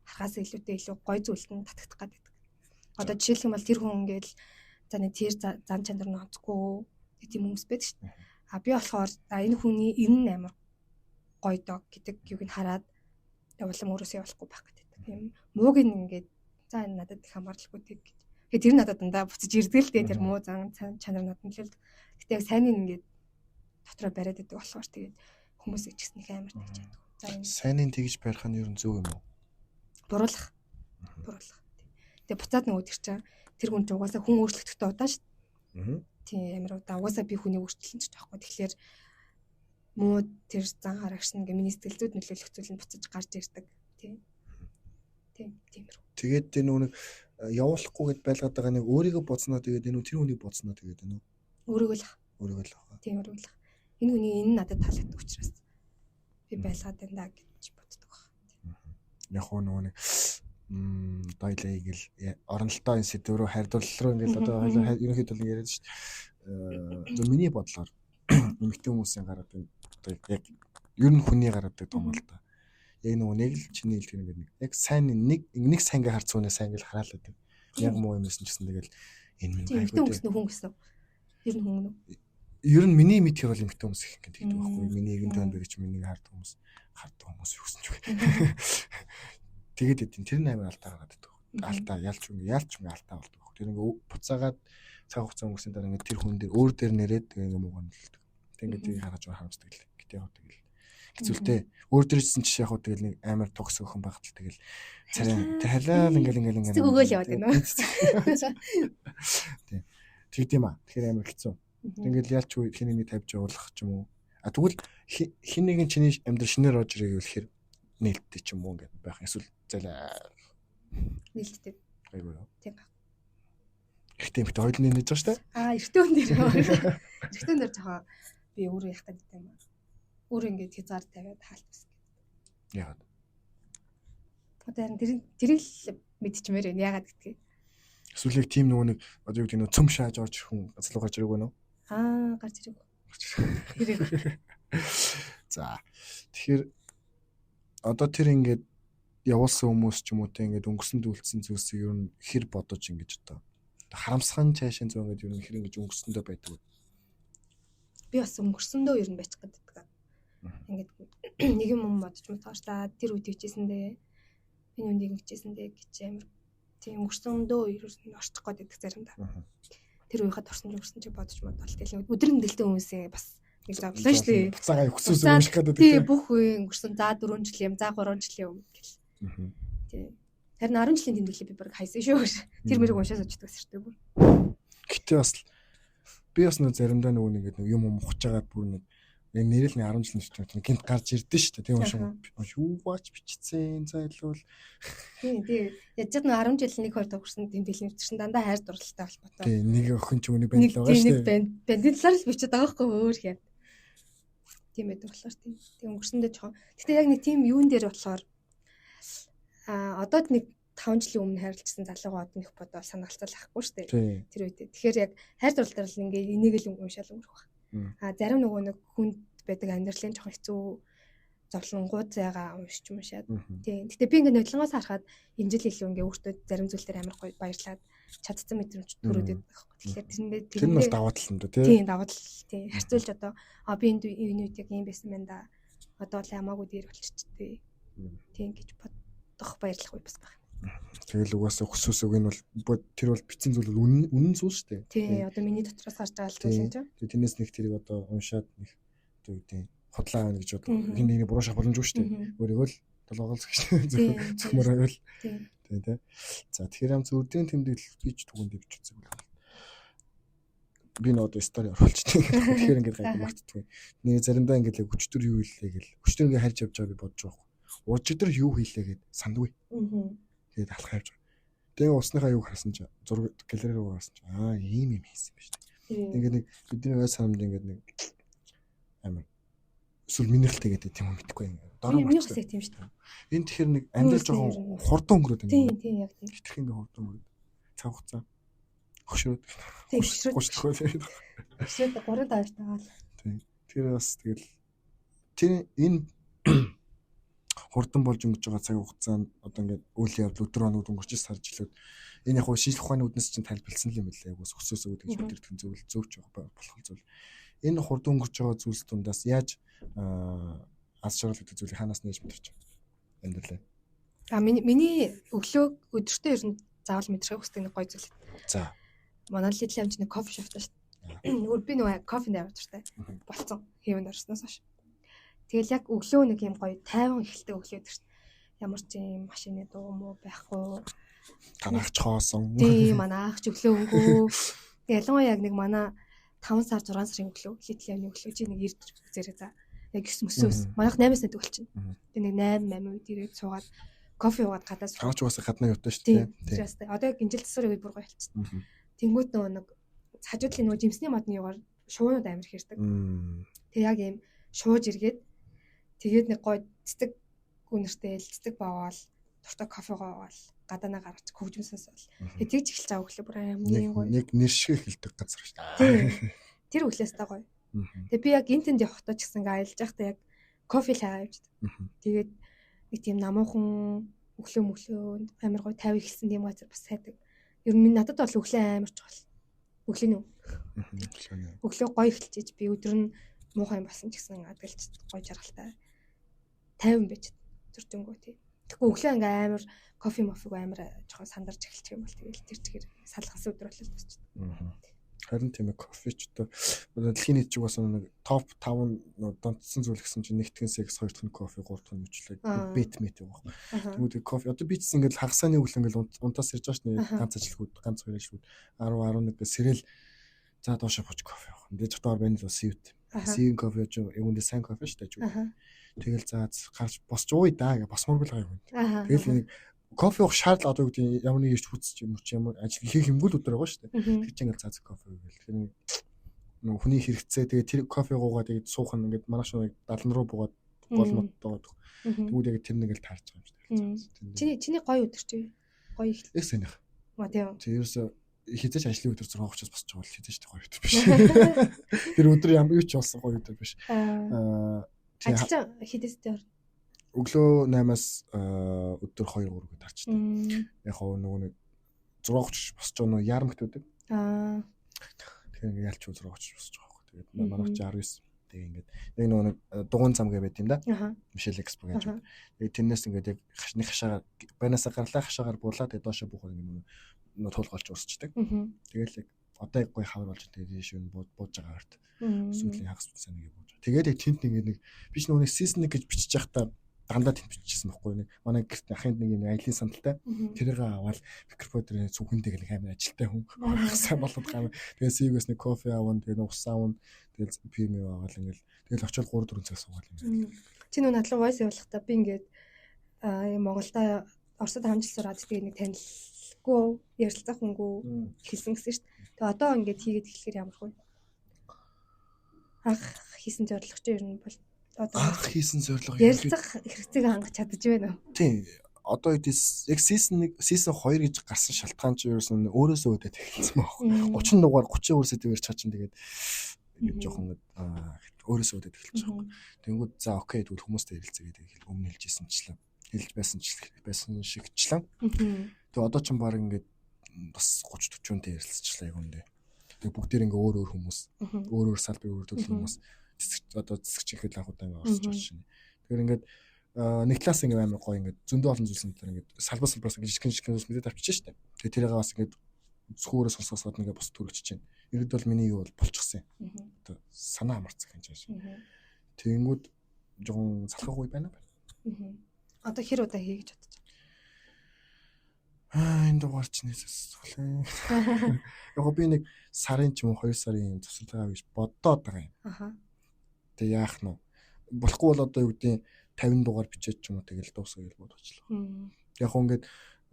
харахаас илүүтэй илүү гой зүйлд нь татагдах гэдэг. Одоо жишээлх юм бол тэр хүн ингээл за нэг тэр зан чанар нь онцгүй тийм хүмүүс байдаг шүү дээ. А би болохоор энэ хүний энэ амар гоё дог гэдэг юуг нь хараад улам өөрөөсөө явахгүй байх гэдэг. Тийм мууг ингээд за энэ надад их хамаарлахгүй тэг гэж. Тэгэхээр тэр надад дандаа буцаж ирдэг л дээ тэр муу зан чанар надад л. Гэтэ яг сайн нэг ингээд дотроо бариад байдаг болохоор тэгээд хүмүүс ичсэн их амар тэгж яддаг. За энэ сайныг тэгж барих нь ер нь зөв юм уу? Буруулах. Тэгээ буцаад нөгөө тэр хүн ч угаасаа хүн өөрчлөгдөхдөө удаан шүү дээ. Тийм амар удаан. Угаасаа би хүний өөрчлөлт ч таахгүй. Тэгэхээр муу тэр зан харагш нэг миний сэтгэл зүйд нөлөөлөх зүйл нь буцаж гарч ирдэг. Тийм. Тиймэр. Тэгээд энэ нүг явуулахгүй гэд байлгаад байгаа нэг өөрийгөө боцноо тэгээд энэ тэр хүнийг боцноо тэгээд энэ өөрийгөө л. Тийм өөрийгөө л. Энэ хүний энэ надад таалагддаг учраас би байлгаад байна гэж боддог байна. Яг нөгөө нэг дойлыг л оронлтоо энэ сэдв рүү хайрдуулал руу ингээл одоо ерөнхийдөө яриад шүү дээ. Миний бодлоор эмэгтэй хүмүүсийн гараад байна. Одоо яг ер нь хүний гараадаг том л та. Яг нөгөө нэг л чиний хэлдэг нэг яг сайн нэг сангийн харц үнэ сайн гэл хараалаа тийм. Яг муу юмсэн ч гэсэн тэгэл энэ минь эмэгтэй хүмүүс нөх хүн гэсэн. Ер нь хүн үү? Ер нь миний мэдхийг бол эмэгтэй хүмүүс их гэдэг байхгүй. Миний нэгэн тойнд байдаг ч миний хардаг хүмүүс юу гэсэн ч үгүй. Тэгээд эдийн тэр нь амар алдаа гараад байдаг. Алдаа ялч алдаа болдог. Тэр ингээ буцаагаад цаг хугацаа өнгөрсөн дараа ингээ тэр хүн дээр өөр дээр нэрээд ингээ мууган болдог. Тэг ингээ тийг хараж харамсдаг л. Гэтэ яг тэгэл хэцүүлтэй. Өөр дээрсэн чи яг тэгэл нэг амар тогс өхөн багт л тэгэл царай тэр халаал ингээ өгөөл яваад байна уу? Тэгдэм аа. Тэгэхээр амар хэцүү. Ингээл ялч үе хинэний тавьж явуулах ч юм уу. А тэгвэл хин нэгэн чиний амьдрал шинээр орж ирэх гэхээр нээлттэй ч юм уу ингээд байх. Эсвэл зайлаа. Нээлттэй. Айгүй юу. Тийм. Эртний эмэгтэй хоёулын нээж байгаа шүү дээ. Эртний хүн дээр. Эртний хүн дээр жоохон би өөрөө яах гэдэг юм. Өөрөө ингээд хязгаар тавиад хаалт бас гэдэг. Яагаад? Одоо тэрийг л мэдчихмээр байна. Яагаад гэдгийг. Эсвэл яг тийм нөгөө нэг одоо юу гэдэг нь цөм шааж орж ирэх хүн газлуу гарч ирэх байна уу? Гарч ирэх. За. Тэгэхээр одоо тэр ингээд явуулсан хүмүүс ч юм уу те ингээд өнгөрсөн дүүлсэн зүйлсийг ер нь хэр бодож ингэж одоо харамсхан цаашаа зөө ингээд ер нь хэр ингэж өнгөрсөндөө байдаг. Би бас өнгөрсөндөө ер нь байчих гэдэг. Ингээд нэг юм бодож мутааштай тэр үед хичээсэндээ энэ үнийг хичээсэндээ гэж амар тийм өнгөрсөндөө ер нь орчих гээд байдаг заримдаа. Тэр үеийнхээ торсон ч бодож модол тэгэл өдөр нэлээд хүмүүсээ бас нэг завлаа шүү дээ. Буцаага өксөс өмших гэдэг. Тий бүх үе өнгөрсөн. За 4 жил юм, за 3 жил юм гэл. Тий. Харин 10 жилийн тэмдэглэлээ би баг хайсан шүү. Тэр мэрэг уншаад очдөг сэртэй бүр. Гэтэ бас би бас нэг заримдаа нэг юм ухаж байгаад бүр нэг нэрэл 10 жил нэрчтэй гинт гарч ирдэ шүү дээ. Тийм шүү баач бичсэн зайлвал. Тий. Яаж ч 10 жил нэг хоёр төгссөн тэмдэглэл нэрчсэн дандаа хайр дурлалтай холбоотой. Тий. Нэг охин ч үнийг байна л байгаа шүү дээ. Бандын талаар л бичээд байгаа байхгүй өөр хэ. Тийм байдаг болохоор тийм. Тэг өнгөрсөндөө жоохон. Гэтэ яг нэг тийм юун дээр болохоор одоо нэг 5 жилийн өмнө хайрлажсан залуугаа одоо нэг бодвол санаалцал ахгүй шүү дээ. Тэр үед. Тэгэхээр яг хайр дурлалаар л ингээ энийг л уншаал өнгөрөх. Зарим нөгөө нэг хүнд байдаг амьдралын жоохон хэцүү зовлонгууд зайгаа уншаад. Тийм. Гэтэ би ингээ нодлонгоос харахад энэ жил илүү ингээ өөртөө зарим зүйл дээр амар гоё баярлаад чадсан мэдрэмж төрөөд байдаг байхгүй. Тэгэхээр тэр нь бас даваа тал юм да тий. Тийм даваа тал. Тийм. Харьцуулж одоо би энэ үед яг юм байсан байна да. Одоо л хамаагүй дээр болчихжээ. Тийм гэж бодох баярлах үе бас байна. Тэгэл угаасаа хүсвэс үг нь бол тэр бол бичсэн зүйл үнэн зүйл шүү дээ. Тий, одоо миний дотроос гарч байгаа зүйл юм чинь. Тэгээ тэрнээс нэг тэрийг одоо уншаад нэг одоо юу гэдэг худлаа авна гэж бодлоо. Хин нэгний буруу шах боломжгүй шүү дээ. Өөрийгөө л долоогоол зөвхөр байвал. Тийм тий. За тэгэхээр ям зүрдийн тэмдэглэл бич түгэнд дэвч үзэг байна. Би нөө одоо стори оруулчихсан. Тэгэхээр ингээд гайхав мартдаггүй. Нэг заримдаа ингээд яг өчтөр юу хийлээ гэл. Өчтөр ингээд харж явж байгааг би бодож байгаа. Өчтөр юу хийлээ гэд сандгүй. Тэгээд алах явж байгаа. Тэгээ усныхаа юг харсан чи зураг галерей руу харсан чи ийм юм хийсэн юм шүү дээ. Ингээд нэг бидний ой санамд ингээд нэг амар эсвэл минералтай гэдэг тийм юм мэдхгүй юм. Дороо марцлаа тийм шүү дээ. Энэ тэгэхээр нэг амьдрал жоохон хурдан өнгөрөөд байна. Тийм яг тийм. Хитрх ингээ хурдан өнгөрөөд. Цаг хугацаа хөшрөөд. Тийм хөшрөөд. Хөшрөөд 3 давж тагаал. Тийм. Тэр бас тэгэл тэр энэ хурдан болж өнгөж байгаа цаг хугацаанд одоо ингээд үйл явдал өдөр хоног өнгөрч сарж илүүд энэ яг шинжлэх ухааны үднэс чинь тайлбарлсан юм билээ. Яг өсөөсөө гэж мэдэрдэг зөвл зөвч болох зүйл. Энэ хурдан өнгөрч байгаа зүйлс дундаас яаж аз жаргал гэдэг зүйлийг ханаас нээж мэдэрч байна лээ. Миний өглөө өдөртөө ер нь заавал мэдрэх хүсдэг нэг гоё зүйл. За. Манай лидл амч нэг кофе шоп тааш. Өөр би нөгөө кофенд аваад туртай болцсон. Хэвэнд орсноос хойш. Тэгэл яг өглөө нэг юм гоё тайван эхэлдэг өглөө дэрт. Ямар ч юм машины дуу муу байхгүй. Танаач хоосон. Тийм манаач өглөө өнгөө. Ялангуяа яг нэг манай 5 сар 6 сарын өглөө лидл амны өглөө чи нэг ирж үзээрэй за. Яг 9 мөсөөс. Манайх 8-аас нэг болчихно. Тэгээ нэг 8 үед ирээд суугаад кофе уугаад гадаа суугаад. Хаач уусаа гаднаа явтаа шүү дээ. Тийм. Одоо яг гинжил засвар үед бүр гоё болчихсон. Тэнгүүт нөгөө нэг хажуудлын нөгөө жимсний модны югаар шуунууд амир хэрдэг. Тэг яг юм шууж иргээд тэгээд нэг гоё цэцэг гүнэртэй цэцэг баваал дуртай кофегоо аваад гадаанаа гаргаж хөгжмөсөөс бол тэгж эхэлж байгаа өглөө бүр амар гоё. Нэг нэршиг хэлдэг газар шүү дээ. Тэр өглөөстэй гоё. Тэгээ би яг энтэнд явахдаа ч гэсэн ингээ аялж байхдаа яг кофе л хаагаад явж. Тэгээд нэг тийм намуухан өглөө амар гоё 50 ихсэн тийм газар бас сайдаг. Ер нь надад бол өглөө амар чухал. Өглөө нь. Өглөө гоё эхэлчихэж би өдөр нь муухай болсон ч гэсэн адгалж гоё жаргалтай 50 байж зөрчөнгөө тий. Тэгэхгүй өглөө ингээ амар кофе мофиг амар жоохон сандарч эхэлчих юм бол тэгэл тэр чигээр салгасан өдөр болол тусчихдаг. Харин тийм ээ кофечтой дэлхийн нийт чиг бас нэг топ 5 донтсон зүйл гэсэн чинь 1-2 дахин кофе 3 дахин мөчлөг бит мэт байгаа байхгүй. Тэгмүүд кофе одоо би ч ингээд хагасааны өглөө ингээд унтаас ирж байгаа шнэ ганц ажилгууд ганц хоёр ажилгууд 10 11 сэрэл за доошо бууч кофе авах. Ингээд дотор байна л сивт. Сивэн кофе ч өвөндөө сайн кофе шүү дээ. Тэгэл за гарч босч ууя да гэж босморгүй л байгаа юм. Тэгэл нэг кофе уух шаардлага одоо гэдэг ямар нэг ирч хүсч юм уу ч ямар ажил хийх юмгүй л өдөр байгаа шүү дээ. Тэр чинь ингээл цааз кофе уугээл. Тэр нэг хүний хэрэгцээ тэгээ тэр кофе уугаад тэгээд суух нь ингээд манай шиг далан руу буугаад гол модтойгоо. Тэгвэл яг тэр нэг л таарч байгаа юм шүү дээ. Чиний гоё өдөр чи гоё их. Эсэнийх. Тийм. Тэрээс хизээч ажлын өдөр 6 очоос босч байгаа бол хизээч гоё өдөр биш. Тэр өдөр ямар юу ч болсон гоё өдөр биш. Ажил хидэстэй өглөө 8-аас өдөр 2-3 гээд тарчдаг. Яг нөгөө нэг 6 очиж босч байгаа нөгөө яармагт үүдэг. Тэгэхээр ялч 6 очиж босч байгаа байхгүй. Тэгээд манайх 19. Тэгээ ингээд яг нөгөө дугуун зам гэ байт юм да. Мишель Экспо гэж. Тэгээд тэрнээс ингээд яг нэг хашаагаар банасаа гарлаа хашаагаар буулаа тэгээд доошо буухаар ингээд нөгөө туулгалж уусчдаг. Тэгээл яг одоо яг гоё хавар болж тэгээд шүүн бууж байгаа харт. Сүүлийн хагас үтсаа нэг бууж. Тэгээд яг тент нэг биш нөгөө season гэж бичиж байхдаа дандаа тэнд бичижсэн байхгүй нэг манай гэрт ахынд нэг юм аялын сандалтай тэрийг аваад микрофон цүнхэнтэй нэг амар ажилтай хүн сайн болоод байгаа юм. Тэгээд сигээс нэг кофе аван тэгээд ус аван тэгээд пим аваад ингээл тэгэл очиод 3-4 цаг суугаад юм. Чи нөө надлан voice явуулахдаа би ингээд Монголда Оросд хамжилт сураад тэгээд нэг танилгүй ярилцах хүнгүй хэлсэн гэсэн шүү дээ. Тэгээд одоо ингээд хийгээд эхлэхээр ямар хөө. Анх хийсэн зорилго чи ер нь бол анх хийсэн зорилго ярилцах хэрэгцээг хангах чадаж байна уу? Тийм. Одоо үдээс яг season 2 гэж гарсан шалтгаан чи ерөөс нь өөрөөсөө өдөөд эхэлсэн байна. 30 дугаар 32 сэдв ярьж чачин тэгээд жоохон өөрөөсөө өдөөд эхэлж байгаа. Тэнгүүд за окей тэгвэл хүмүүстэй ярилцъя гэдэг өмнө хэлжсэнчлээ. Хэлж байсан шигчлээ. Тэгээ одоо ч баг ингээд бас 30 40-тэй ярилцчихлаа яг үндэ. Тэгээ бүгдээр ингээ өөр хүмүүс өөр салбарын өөр төрлийн хүмүүс одоо цэцэгч ихэд анхудаа ингээ орсож байгаа шин. Тэгэхээр ингээд нэг класс ингээ амар гоё ингээ зөндөө олон зүйлс энэ ингээ салбараас ингээ жижиг зүйлс мэдээд авчиж штэ. Тэгээ тэрийг бас ингээ зөвхөөрөө сонсгосоод ингээ бос төрөгчж байна. Иргэд бол миний юу бол болчихсон юм. Одоо санаа амарцах юм жааш. Тэгэнгүүт жоохон салхах үе байна. Одоо хэр удаа хий гэж бодож энэ дугаар ч нэсэлээ. Яг би нэг сарын ч юм уу 2 сарын тусалгаа гэж бодоод байгаа юм. Аха. Тэгээ яах нь вэ? Болохгүй бол одоо юу гэдэг 50 дугаар бичээд ч юм уу тэгэл дуусгая гэж бодчихлоо. Яг хөө ингээд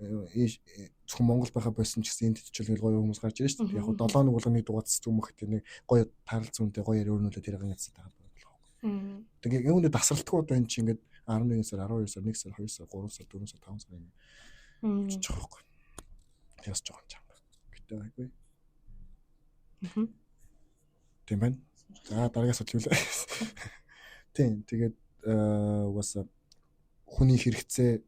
зөвхөн Монгол байхаа болсон ч гэсэн энд төчлөл гоё хүмүүс гарч ирж шүү дээ. Яг хөө 7 нэг болгоны дугаар зүгмөхт нэг гоё тарал зүүнтэй гоё өрөөнүүлээ тэр ганц тагаад бодлоо. Тэгээ юуны дасралтгүй одоо энэ чинь ингээд 11 сар 12 сар 1 сар 2 сар 3 сар 4 сар 5 сар ингээд болчих жоохгүй. Тэгээс жоохон чанга. Гэтэ байггүй. Тийм байна. За дараагаас судлаа. Тийм тэгээд угаасаа хүний хэрэгцээ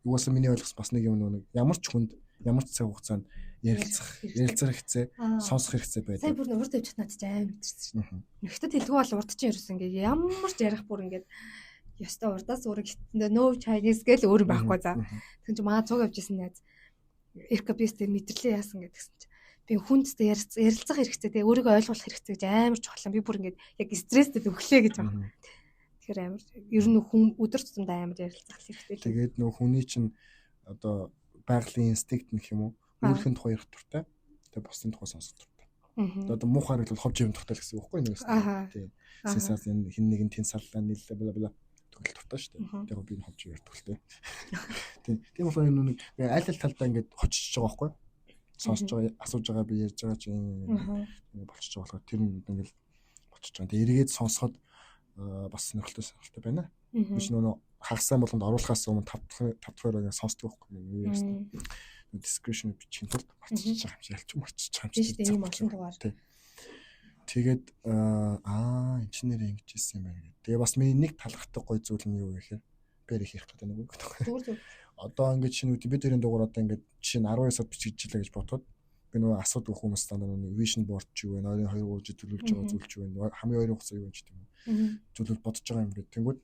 угаасаа миний ойлгос бас нэг юм нэг ямар ч хүнд ямар ч цаг хугацаанд ярилцах хэрэгцээ сонсох хэрэгцээ байдаг. Сайн бүр урд тавьчих надад ч аим мэдэрсэн шүү дээ. Нэгтэд хэлгүй бол урд чинь ерөөс ингээ ямар ч ярих бүр ингээд ёстой урдаас үрэг no Chinese гэл өөр байхгүй за. Тэгэн чи маа цуг авчихсан найз эркапистэ мэдрэлээ яасан гэдгсэн чи би хүндтэй ярилцах хэрэгцээ тэгээ өөрийгөө ойлгох хэрэгцээ гэж амар чухал. Би бүр ингээд яг стресстэй өглөө гэж байна. Тэгэхээр амар ер нь хүн өдөр тутамдаа амар ярилцах хэрэгтэй. Тэгээд нөх хүний чинь одоо байгалийн инстинкт нэх юм уу? Өөрхөн тухай ярих туртай. Тэгээ бусдын тухай сонсох туртай. Одоо муухай харагдвал ховж юм туртай гэсэн үг байхгүй нэг үстэй. Тийм. Сенсац энэ хин нэгэн тэн сарлаа нийлээ бла бла төгөл туртай шүү дээ. Тэгээ би ховж ярих туртай. Тийм. Тийм болохоор нэг аль аль талдаа ингээд хочиж байгаа байхгүй? Сонсож байгаа асууж байгаа би ярьж байгаа чи ингэ болчихж байгаа болохоор тэр нь ингээл болчихж байгаа. Тэгээ эргээд сонсоход бас сонирхолтой байна. Биш нөө хагассан болгонд оруулахаас өмнө 5 дахь ингээ сонсдог байхгүй юу юм. Description бичих тулд марчиж байгаа юм шиг ялч марчиж байгаа юм шиг. Тийм олон дугаар. Тэгээд инженер ингэж хэлсэн юм байна гэдэг. Тэгээ бас миний нэг талархдаг гой зүйл нь юу вэ гэхээр бэр их ярих гэдэг нэг үг гэдэг. Одоо ингэж шинэ үед бид тэрийн дугаар одоо ингэж жишээ нь 19 сард бичиж жилээ гэж бодоход би нөгөө асуудаг хүмүүс стандарт нэг vision board ч юу вэ, ойрын 2 жил төлөвлөж байгаа зүйл ч юу вэ, хамгийн ойрын хугацаа юу вэ гэдэг юм. Зүйлүүд бодож байгаа юм гээд тэнгүүд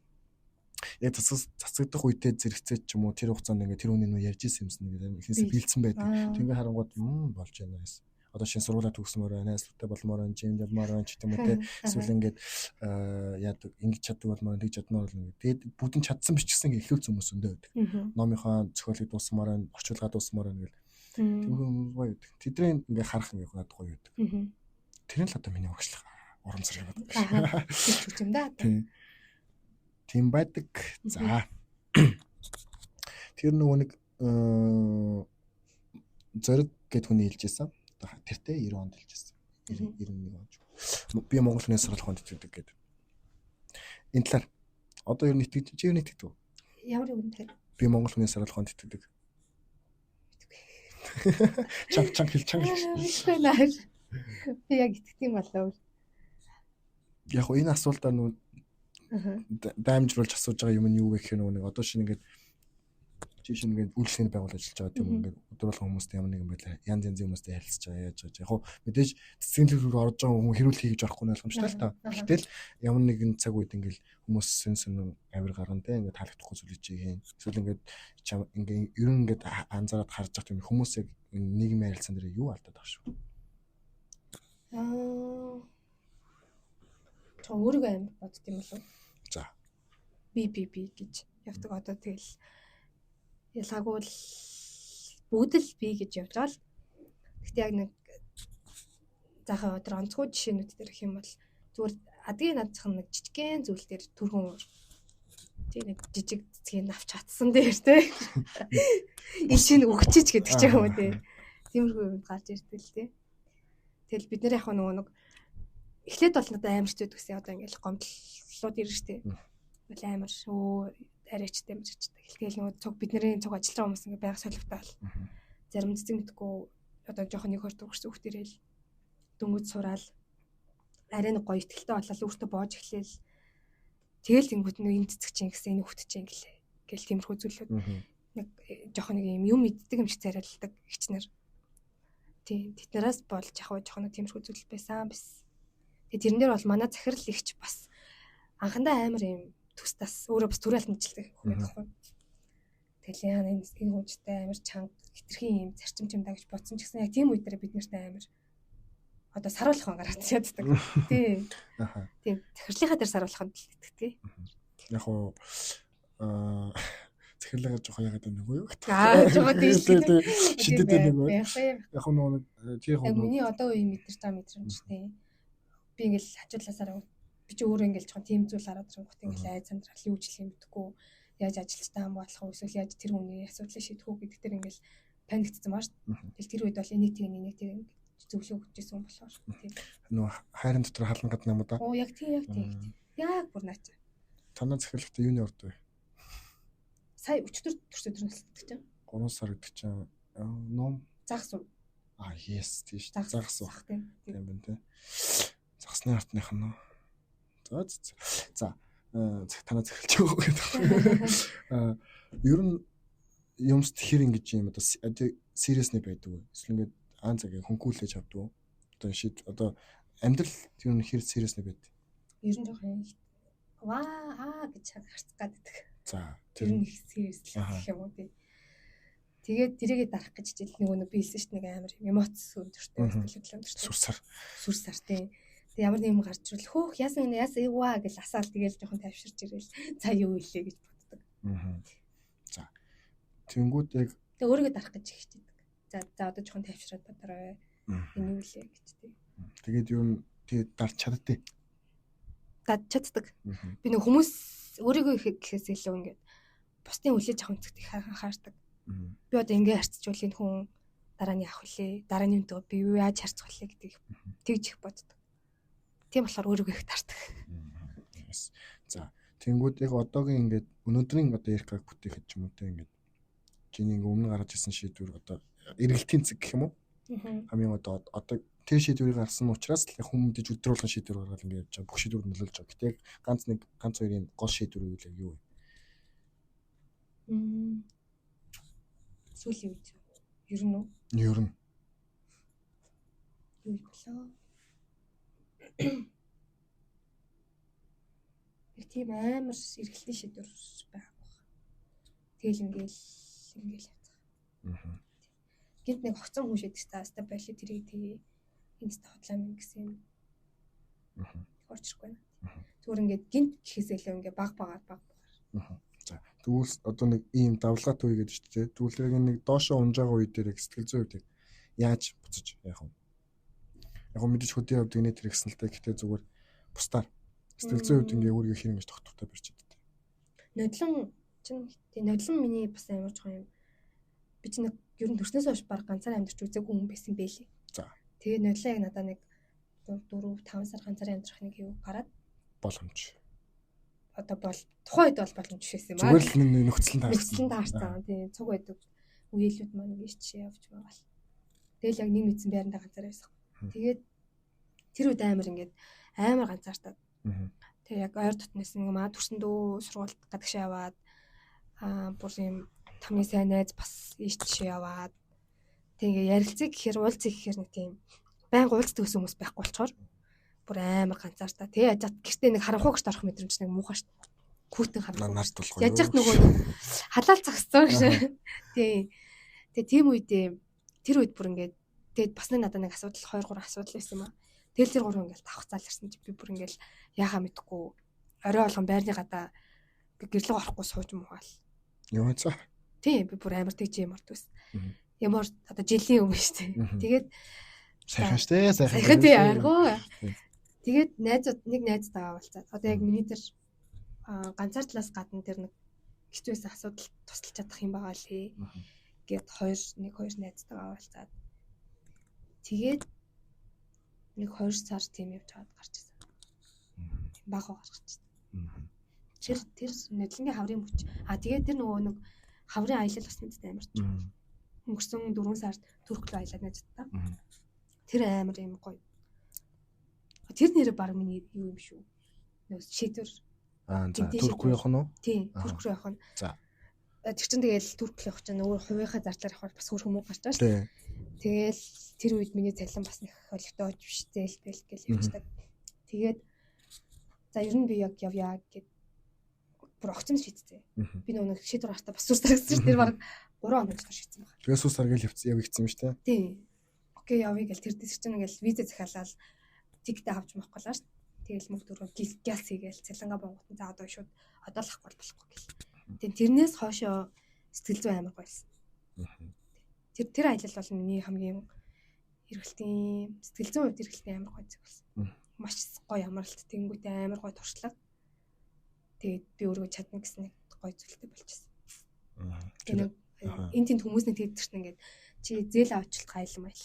яг цацагдах үедээ зэрэгцээд ч юм уу тэр хугацаанд ингээ тэр хүний нөө ярьж ирсэн юмсан гэдэг ихнээсээ бэлдсэн байдаг. Ингээ харангууд болж байна гэсэн. Одоо шинэ сургуулаа төгсмөр байна, найзлуутай болмоор байна, жим явмаар байна ч юм уу те. Эсвэл ингээд яадаг ингэж чаддаг болмоор тэгж чадмаар байна. Тэгээд бүгдэн чадсан бичсэн ингээ ихлүүлсэн хүмүүс өндөө байдаг. Номынхаа зохиолыг дуусмаар байна, орчуулгаа дуусмаар байна гэл. Тийм хүмүүс гоё байдаг. Тэдрийн ингээ харах ингээ надад гоё байдаг. Тэр нь л одоо миний урагшлах урам зориг байдаг. Тэгж юм да. Тийм байдаг. За. Тэр нөгөө нэг зориг гэд хүний хэлжсэн. Тэртээ 90 онд хэлжсэн. 91 он. Би Монгол хүнээс суралцах хонд итгэдэг гэдэг. Энэ талаар одоо ер нь итгэж чи юу итгэдэг вэ? Ямар юм тэр? Би Монгол хүнээс суралцах хонд итгэдэг. Чанг хэл. Би яг итгэдэг юм болов. Яг энэ асуултаа нүү даймжруулж асууж байгаа юм нь юу вэ гэхээр нэг одоо шинэ ингээд жишээ нь ингээд үйлчлэгийн байгуул ажиллаж байгаа тийм ингээд өдрөлгөн хүмүүстэй ямар нэгэн байдлаар янз янзын хүмүүстэй харилцаж байгаа яаж байгаа. Яг хоо мэдээж цэцгийн төлөв орж байгаа хүн хэрүүл хий гэж орохгүй ойлгомжтой л та. Гэтэл ямар нэгэн цаг үед ингээд хүмүүс сэн авир гарган те ингээд таалагдахгүй зүйл хийж юм. Эсвэл ингээд ер нь ингээд анзаараад харж байгаа тийм хүмүүсийг нийгмийн харилцаан дээр юу алдаад байгаа шүү. Та өөрийгөө амар бодд юм болов? За. Би гэж явдаг одоо тэгэл ялгаагүй л бүгд л би гэж явж байгаа л. Гэхдээ яг нэг заахаа өдөр онцгой жишээнүүд дээр гэх юм бол зүгээр адгийн надцхан нэг жижигхэн зүйл дээр түргэн тийм нэг жижиг цэцгийн авч чадсан дээр те. Ишин өгчиж гэдэг ч юм уу те. Тиймэрхүү юм гарч ирдэг л те. Тэгэл бид нэр яг нөгөө нэг эхлээд бол надад амар хэцүү гэсэн одоо ингээл гомдлууд ирж штэ. Ингээл амар арайчтай мэрчтэй. Тэгэл нөгөө цуг бидний цуг ажиллаж байгаа хүмүүс ингээ байга солигдоол. Зарим цэцэг мэдгүй одоо жоохон нэг хорт өгсөн хүүхд ирэл дөнгөж сураал арай нэг гоё ихтэлтэй болол өөртөө боож эхлээл. Тэгэл тэнгуут нэг энэ цэцэг чинь гэсэн энэ хүүхд чинь гэлээ. Гэл тиймэрхүү зүйлүүд нэг жоохон нэг юм мэддэг юм шиг царайлдаг ихчнэр. Тийм тэднээс болж яг жоохон нэг тиймэрхүү зүйл байсан биз. Тэгээ тэрэн дээр бол манай захирал ихч бас анхандаа амар юм төс тас өөрөө бас төрөлт мэдлэг хүн байхгүй. Тэгэл яа энэ хүнжтэй амар чанга хитрхийн юм зарчим чимдаа гэж бодсон ч гэсэн яг тийм үед дээр бид нартай амар одоо саруулах гараад яддаг. Тий. Тийм захирлынхаа дээр саруулахад л итгэдэг. Яг уу захирлаа жоох яагаад байна уу? Жоо тийш. Шидэд нэг үү? Яг нэг тий яг миний одоо үе мэдэрч байгаа мэдрэмжтэй. Би ингээл хажуулаасаар би ч өөрөө ингээл жоохон тийм зүйл хараад ирэнгүүт ингээл айц сандрал юу ч юм мэдэхгүй яаж ажилттай хам болох вэ эсвэл яаж тэр хүний асуудлыг шийдэх үү гэдэг тэр ингээл паниктсан баа шүү. Тэгэл тэр үед бол энийг тийм зөвлөө өгчээсэн болохоор тийм. Нөө хайрын дотор халангад юм уу да? Оо яг тийм. Яг бүр наач. Танаа захирлахтай юуны урд вэ? Сая өчтөр төрсөд төрөлтөг чинь. 3 сар гэдэг чинь ном Загс уу? Yes тийш. Загс уу. Тийм байна тий. Загсны артных нь. За танаа захилж байгаа гэдэг. Ер нь юмс тэр ингэж юм одоо seriously байдаг уу? Эсвэл ингээд анцагийн хөнгүүлж авдаг уу? Одоо амьдрал ер нь хэр seriously байдаг? Ер нь жоохон гэж харцгаа гэдэг. За тэр нь их serious гэх юм уу тий. Тэгээд тэрийгээ дарах гэж жил нөгөө би хэлсэн шүү дээ нэг амар эмоц өндөртэй сэтгэл өндөртэй. Сүрсар тий. Тэг ямар нэг юм гарч ирвэл хөөх яасан эваа гэж асаал тэгэл жоохон тайвширч ирэл за юу илээ гэж боддог. За. Тэнгүүд яг тэг өөрийгөө дарах гэж хичээдэг. За одоо жоохон тайвшираад бодроо. Энэ юу илээ гэж тий. Тэгээд юу н тэгээд дарч чаддээ. Чаддаг. Би нэг хүмүүс өөрийгөө гэхээс илүү ингээд бусдын хүлээж авах үнцгтийг хаардаг. Би одоо ингээ харцчвал энэ хүн дараа нь явах вүлээ. Дараа нь юу би юу яаж харцах вүлээ гэдгийг тэгж их боддог. Тийм болохоор өөрийгөө их таардаг. За тэнгүүд яг одоогийн ингээд өнөөдрийн одоо ярихаг бүтээхэд ч юм уу те ингээд чиний ингээ өмнө гаргаж ирсэн шийдвэр одоо эргэлтийн цэг гэх юм уу? Хамгийн одоо тэр шийдвэрийг гаргасан учраас л хүмүүдэж өдөр болгон шийдвэр гаргаад ингээд явж байгаа. Бүх шийдвэр нөлөөлж байгаа. Гэтэ ганц хоёрын гол шийдвэр үйл яг юу вэ? Сүүлийн үед ер нь юу болоо. Яг тийм амар эргэлтийн шийдвэр байхгүй. Тэгэл ингээл явцгаа. Гинт нэг хоцсон хүн шийдэж тааста байлээ тэрийг тэгээ инста хотлаа мэн гэсэн. Орчихгүй байна. Зүгээр ингээд гинт гэхээсээ илүү ингээ баг. За тэгвэл одоо нэг ийм давлгаат үе гэдэг шүү дээ. Тэгвэл яг нэг доошоо унж байгаа үе дээр сэтгэл зүйн үед яаж буцаж яах вэ? Яг мэдээж хөдөө явдаг нэ тэр гэсэн л та гэхдээ зүгээр бусдаар сэтгэл зүйн үед ингээ өөрийгөө хэрэг ингэж тогтвортой барьж чаддаг. Нодлон миний бас амар жоо юм. Би ч нэг ер нь төрснөөс хойш баг ганцаар амьдарч үзээгүй хүн байсан байлээ. За. Тэгээ нодлоо яг надаа нэг 4-5 сар ганцаар амьдрах нэг юу гараад боломж. Одоо тухайн үед бол боломж байсан юм аа. Зүгээр л нөхцөлөнд таарсан. Тийм цуг байдаг үеэлүүд маань ингэж явж байгаа л. Тэгэл яг нэг мэдсэн байранда ганцаар байсан. Тэгээд тэр үед амар ганцаартаад. Тэгээ яг ойр дотноос нэг маа төрсөндөө сургуульд гадагш яваад бүр юм тамны сайн найз бас ийш тийш яваад тэгээ ярилцгийг гэхээр уулзыг гэхээр нэг тийм байнга уулздаг хүмүүс байхгүй болчоор бүр амар ганцаартаа тэгээ яжгаад гэртээ нэг харанхуй гэж орох мэдрэмж нэг муухай шүү дээ. Хүүтэн харанхуй. Яж яхад нөгөө халаал цагцсан гэж. Тэгээ тийм үедээ тэр үед бүр ингээд тэгээд бас надад нэг асуудал 2-3 асуудал байсан юм аа. Тэгэл тэр 3 ингээд тавхацаал ирсэн чи би бүр ингээд яхаа мэдгүй орой болгон байрны гадаа гэрлэг орохгүй сууж муугаал. Юу цаа? Тийм би бүр амар тэгж юм орд байсан. Ямар одоо жилийн өмнө шүү дээ. Тэгээд сайхан штэ сайхан тий аргуу. Тэгээд нэг найзтайгаа уулзаад одоо яг миний тэр ганцаар талаас гадна тэр нэг хэцүүсэн асуудал тусалж чадах юм байгаа лээ. Гэт 2 найзтайгаа уулзаад тэгээд нэг 2 сар тийм явж хаад гарч ирсэн. Баг гаргачихсан. Тэр нодлонгийн хаврын мөч. Тэгээд тэр нөгөө нэг хаврын аялал бас мэдтэй амарч. Өнгөрсөн 4 сард Турк руу аялаад найзтаа. Тэр амар юм гоё. Тэр нэрээ баг миний юу юм шүү. Нөгөө шийдвэр. За Турк руу явах нь уу? Тийм, Турк руу явах нь. За. Тэр чинь тэгэл Турк руу явах чинь өөр хувийнхаа зардлаар явах бас өөр хүмүүс гарч байгаа шүү. Тэгэл тэр үед миний цалин бас нэг олигтой биштэй л бэл гэл явчихдаг. Тэгээд за ер нь би яг явъя гэд бүр огцом шийдсэн. Би нөгөө шийдвэр гартаа бас сүрс тарагсан шүү. Тэр баг 3 хоног дотор шийдсэн байна. Тэгээд сүрс таргал явчихсан юм шүү дээ. Тийм. Окей явъя гэл тэр дэс чинь ингээл виза захиалаад тиктэй авч махгүй лаа шүү. Тэгэл мөнгө дөрөв гялс хийгээл цалингаа бонготон за одоо шууд одоо л авахгүй болохгүй гэл. Тэгээд тэрнээс хоошоо сэтгэл зүйн амар гоёсэн. Тэр аялал бол миний хамгийн эргэлтийн сэтгэл зүйн хувьд эргэлтийн амар гоё зүйл болсон. Маш гоё амралт, тэнгүүтээ амар гоё туршлага. Тэгээд би өөрөө чадна гэсэн нэг гоё зүйлтэй болчихсон. Энэ тийм хүмүүсний тэгдэрч ингээд чи зээл авчлт гайлан байл.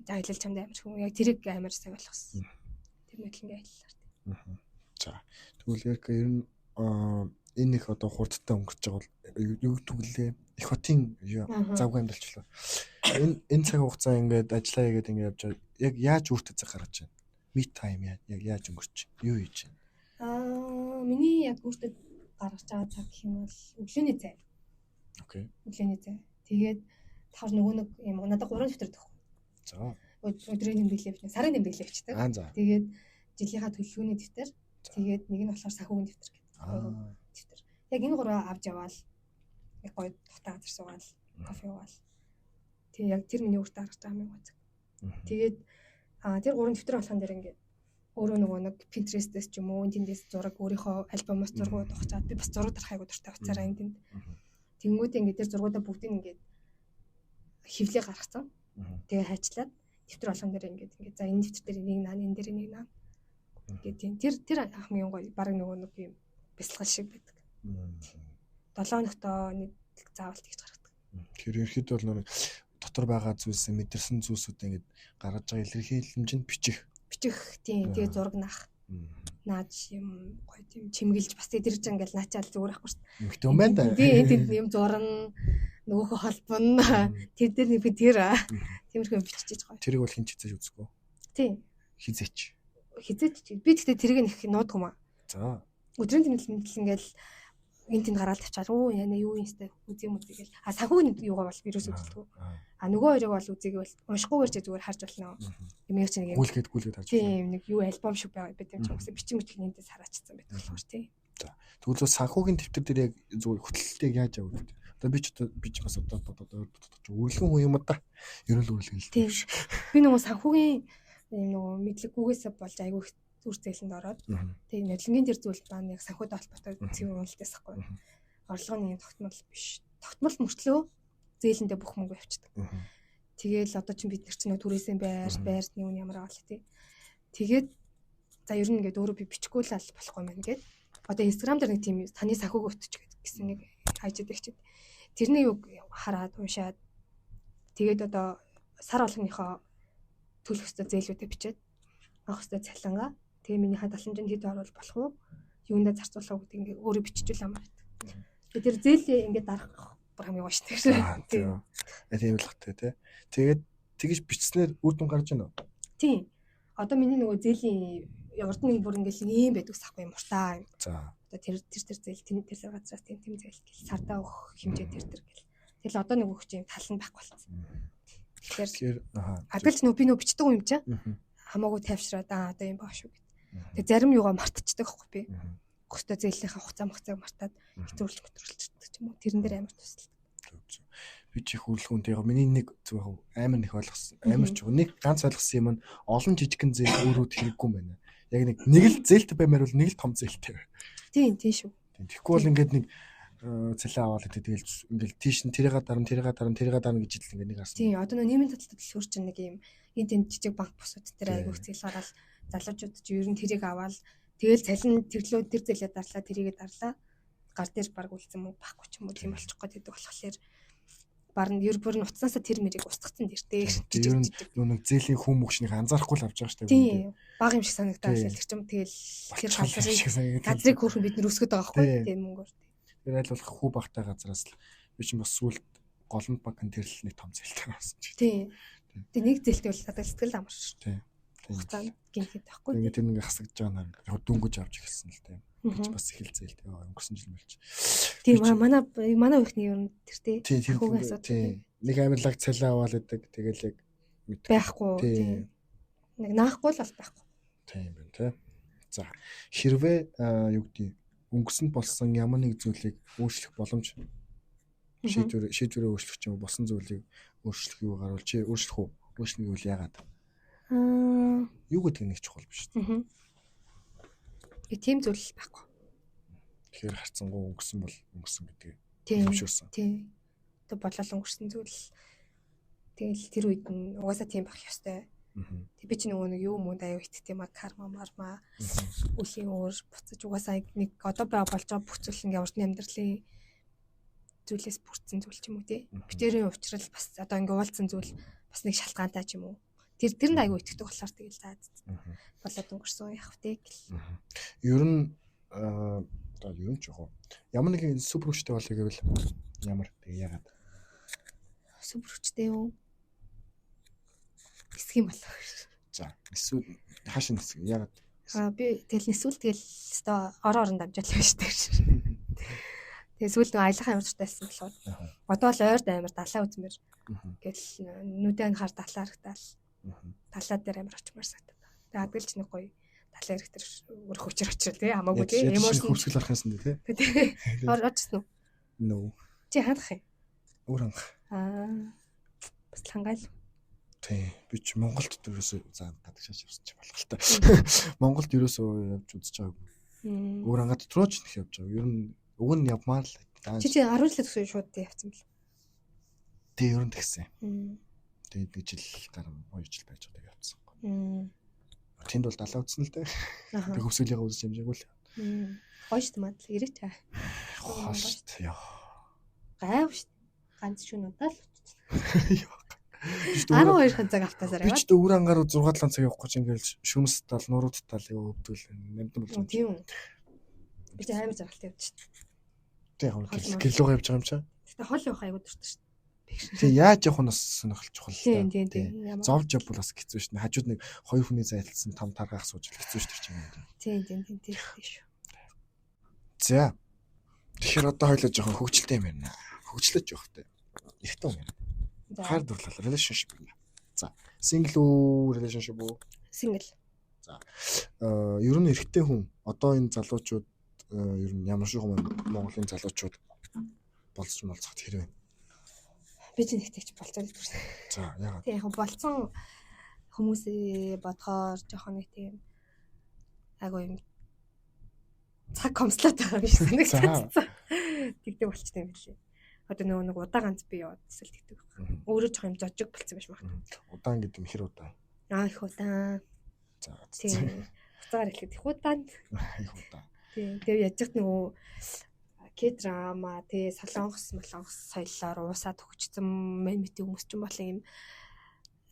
Аялал чамд амар хүн яг тэрийг амар сайн болгосон. Тэр мэдлэнгийн аяллаар. За тэгвэл яг ер нь энэ их одоо хурдтай өнгөрч байгаа бол юу гэвэл их хотын завгүй амьдралчлаа. Энэ цаг хугацаа ингээд ажиллаа хийгээд ингээд явж байгаа. Яг яаж өөртөө цаг гаргаж байна? Meet time яг яаж өнгөрч байна? Юу хийж байна? Миний яг өөртөө гаргаж байгаа цаг гэх юм бол өглөөний цай. Окей. Өглөөний цай. Тэгээд тахаж нөгөө нэг юм надад 3 дэвтэр төгөх. За. Өдрийн тэмдэглэл бичнэ. Сарын тэмдэглэл бичдэг. Тэгээд жилийнхаа төлөвлөгөөний дэвтэр. Тэгээд нэг нь болохоор санхүүгийн дэвтэр гэдэг. Дэвтэр. Яг энэ гурав авч яваал. Яг гоё тухтай газар суугаал, кофе уугаал. Тэгээд яг тэр миний өөртөө гаргаж байгаа юм уу. Тэгээд тэр 3 дэвтэр болгон дээр ингээд өөрөө нөгөө нэг Pinterest-ээс ч юм уу, тэндээс зураг өөрийнхөө альбомоос зургууд авчаад би бас зураг дарахайг дуртай уцаараа энд. Тэнгүүтээ ингээд тэр зургуудаа бүгдийг ингээд хевлээ гаргацсан. Тэгээ хайчлаад дэвтэр болгон дээр ингээд за энэ дэвтэр дээр нэг наа, энэ дээр нэг наа. Тэгээд тэр хамгийн гоё баг нөгөө нэг юм бясалгал шиг байдаг. 7 хоногтоо нэг заавал тэгж гаргадаг. Тэр ерхэд бол нэг дотор байгаа зүйлсээ мэдэрсэн зүйлсүүд ингээд гаргаж байгаа илэрхийлэмжинд бичих. Тийм тэгээ зураг наах. Наач юм гоё тийм чимгэлж бас тэр чинь ингээл наачаал зүгээр ахгүй шүү дээ. Ихтэй юм байна да. Тийм юм зурна нөгөөхөө холбоно. Тэр дээр нэг би тиймэрхүү бичиж гоё. Тэрийг бол хинч хизээж үзэхгүй. Тийм. Хизээч. Би тэгтээ тэрийг нэг нуудах юм аа. За. Өдрийн тэмдэглэл ингээл энэ тэнд гараад тавьчаад яна юу юмстай үзье юм үзье гэл. Санхүүгийн юугаа бол вирус үздэг. Нөгөө хоёрыг бол үзье гэвэл уншихгүйгээр ч зүгээр харж болно. Юм яг чинь гүйлгээд харж. Тийм нэг юу альбом шиг байгаа байт юм чинь бичиг мэтлэгнээс хараачсан байдаг болохоор тийм. За. Тэгвэл санхүүгийн дэвтэр дээр яг зүгээр хөтлөлтийг яаж авах вэ? Одоо би ч бас одоо үргэлжлэн хүн юм да. Ерөөл үргэлжлэл. Тийм. Би нөгөө санхүүгийн нөгөө мэдлэггүйгээсээ болж айгүй үр зээлэнд ороод тэгээ нэдлэнгийн тэр зүйл маань яг санхүүтэй холбоотой зэвэр үнэлтэйс хгүй. Орлогын тогтмол биш. Тогтмол мөртлөө зээлэндээ бүх мөнгө авчдаг. Тэгээл одоо чинь бид нар чинь түрээсэн байрт нэг юм ямар авал тий. Тэгээд за ер нь ингээд өөрөө би бичихгүй л болохгүй юм ингээд. Одоо Instagram дээр нэг тийм таны санхүүг өтч гэсэн нэг хайждаг чинь. Тэрний юг хараад уншаад тэгээд одоо сар болгоныхоо төлөх ёстой зээлүүдээ бичээд авах ёстой цалингаа тэгээ миний хадгаламжинд хэд оруулах болох уу? Юундаа зарцуулах гэдэг ингээ өөрөө биччихвэл амар байдаг. Тэгээ тэр зээлээ ингээ дарах бүр хамгийн гоё шүү дээ. Тийм л хатаа тий. Тэгээд тэгж бичснээр үр дүн гарч байна уу? Тийм. Одоо миний нөгөө зээлийн урд нь бүр ингээл ийм байдаг сахгүй юм уртаа юм. За. Одоо тэр зээл тэр газраас тийм зээл гэл сардаа өгөх хэмжээ тэр гэл. Тэгэл одоо нэг өгч юм тал нь байхгүй болсон. Тэгэхээр адилж би нөө бичдэг юм чинь хамаагүй тайвшраад одоо юм баа шүү гэд. Тэгээ зарим юугаа мартчихдаг аахгүй би. Өстө зээлийнхаа хугацааг мартаад хэтрүүлж ч юм уу тэрэн дээр амар тусалдаг. Би ч их хөрлөхүнтэй яг миний нэг зүг амар их ойлгосон. Амар ч нэг ганц ойлгосон юм нь олон жижигхэн зээл өөрөө хэрэггүй юм байна. Яг нэг л зээлтэй баймаар бол нэг л том зээлтэй бай. Тийм шүү. Тэгэхгүй бол ингээд нэг цалин аваад тэгэл ингээл тийш нь тэрийга дарна гэж ил ингээд нэг харсан. Тийм одоо нийгмийн таталт төлөвлөр чинь нэг юм энэ тэнд жижиг банк босууд тэр айгүй зээл гараад залуучууд ч ер нь тэрийг аваад тэгэл цалин төрлөө тэр зээлээ дарлаа тэрийгээ дарлаа гар дээр баг үлдсэн мөнгө байхгүй ч юм уу тийм болчих гээд байдаг болохоор бар нь ер бүр нь уцнаасаа тэр мэрийг устгацсан дэртэй жижиг нэг зээлийн хүн мөгшнийг анзаарахгүй л авч байгаа шүү дээ. Тийм баг юм шиг санагдаад л тэр чим тэгэл тэр газрыг хөөрхөн бид нэр өсгöd байгаа байхгүй тийм мөнгөөр. Тэр аль болох хүү багтай газараас л би чинь бас сүлд голомт банкын тэрлэл нэг том зээлтэй болсон чи. Тийм. Тэг нэг зээлтэй бол надад сэтгэл амар шүү. Тийм. Хугацаанд гинхэд байхгүй. Тэгээд тэр нэг хасагдж байгаа нэг дөнгөж авч эхэлсэн л тийм. Би ч бас эхэл зээлтэй өнгөрсөн жил мэлч. Тийм манай ихний ер нь тэр хүүгийн асуудал. Нэг амирлаг цалин аваад байдаг. Тэгэл яг байхгүй. Тийм. Нэг наахгүй л байхгүй. Тийм байна тий. За хэрвээ юу гэдэг өнгөсөнд болсон ямар нэг зүйлийг өөрчлөх боломж шийдвэрээ өөрчлөх ч юм уу болсон зүйлийг өөрчлөх юу гарвал чи өөрчлөх үү? Өөрчлөх нь үл яагаад? Юу гэдэг нэг чухал биш үү? Би тийм зүйл байхгүй. Тэгэхээр харцангуй өнгөрсөн бол өнгөрсөн гэдэг. Тийм. Тэг болол өнгөрсөн зүйл. Тэгэл тэр үед нь угаасаа тийм байх ёстой. Тэг би чи нөгөө нэг юу мөнд аюу итт тийм карма марма үлийн өөр буцаж угаасаа нэг одоо болж байгаа бүх зүйл ингээ урдны амьдралын зүйлээс бүрдсэн зүйл ч юм уу тий. Битэрийн уучрал бас одоо ингээ уулзсан зүйл бас нэг шалтгаантай ч юм уу. Тэрэнд аюу итгэдэг болохоор тэгэл заа болоод өнгөрсөн яах вэ гэл. Ер нь одоо юу ч яг ямар нэг супер хүчтэй болъё гэвэл ямар тэг яагаад супер хүчтэй юу? Хэсэг юм болоо. За эсвэл хаашаа хэсэг яагаад би тэгэл эсвэл тэгэл орон дамжаал байна шүү дээ. Тэгээ сүүл нэг аялахын амар тутайсан болохоор одоо л ойрд амар далаа үзмэр гэл нүдэн хар далаа харагдал далаа дээр амар очмаар санагдав. Тэгээ адгалж нэг гоё далаа хэрэг төр өрх хүчээр очрол тий хамаагүй тий эмоцсон хөвсгөл болох юмсан тий. Орчихсон уу? Нөө. Чи хандах юм? Өөр хангах. Бас хангаал. Тий. Би ч Монголд ерөөсөө гадаг шаач явсан ч болох л та. Монголд ерөөсөө явж үзэж байгаагүй. Өөр хангаад дотроо ч нэх явж байгаа. Ер нь уг нь явмаар л. Чи 10 жил төсөө шууд явцсан бэл. Тий, ер нь тэгсэн. Тэгээд нэг жил гарам 2 жил байж байгаа явцсан. Тэнд бол далаа үзсэн л дээ. Тэг хөвсгөлийгээ үзэж ямжаагүй л. Гоё шүү дээ мад ирээ та. Гоё шүү дээ. Яа. Гайв шүү дээ. Ганц шөнөдөө л очсон. 12 цаг автасаар яваад. Би ч өөр ангаар 6-7 цаг явах гэж ингээл шүмс тал нурууд тал өвдөл нэмдэн болж байна. Тийм. Би ч амар жаргалтай явж шүү дээ. Тэг яг гэлүүгээ явж байгаа юм чаа. Гэтэ хол явах айгуу дуртай шүү дээ. Тэг яаж явах нь бас сонирхолж чухал л та. Тийм. Зовж явбал бас хэцүү шүү дээ. Хажууд нэг хоёр хүний зайлтсан том таргаах сууж хэцүү шүү дээ. Тийм шүү. За. Тэгэхээр одоо хоёлоо жоохон хөгжилтэй юм байна. Хөгжлөж явах те. Ихтэй юм. Хаар дурлал relationship юм. За. Single үү, relationship үү? Single. За. Ер нь эрэгтэй хүн одоо энэ залуучууд ер нь ямар шиг Монголын залуучууд болцоход хэрвээ би ч нэгтгэж болцоо гэж байна. За яагаад? Тийм яг болцсон хүмүүсээ бодохоор жоохон нэг тийм айгу юм цаг комслоод байгаа биш санагдсан. Тэгдэг болчтой юм билээ. Одоо нэг удаа ганц би яваад эсвэл тэгдэг байна. Өөрөө жоох юм жожиг болцсон байж магадгүй. Удаан гэдэг нь хэр удаан? Их удаан. За. Тийм. Уцаар хэлэхэд их удаан. Их удаан. Тийм. Тэгээ яж ихт нөгөө К-драма тий солонгос соёлоор уусаад хөгжсөн мэтийн хүмүүс ч юм бол юм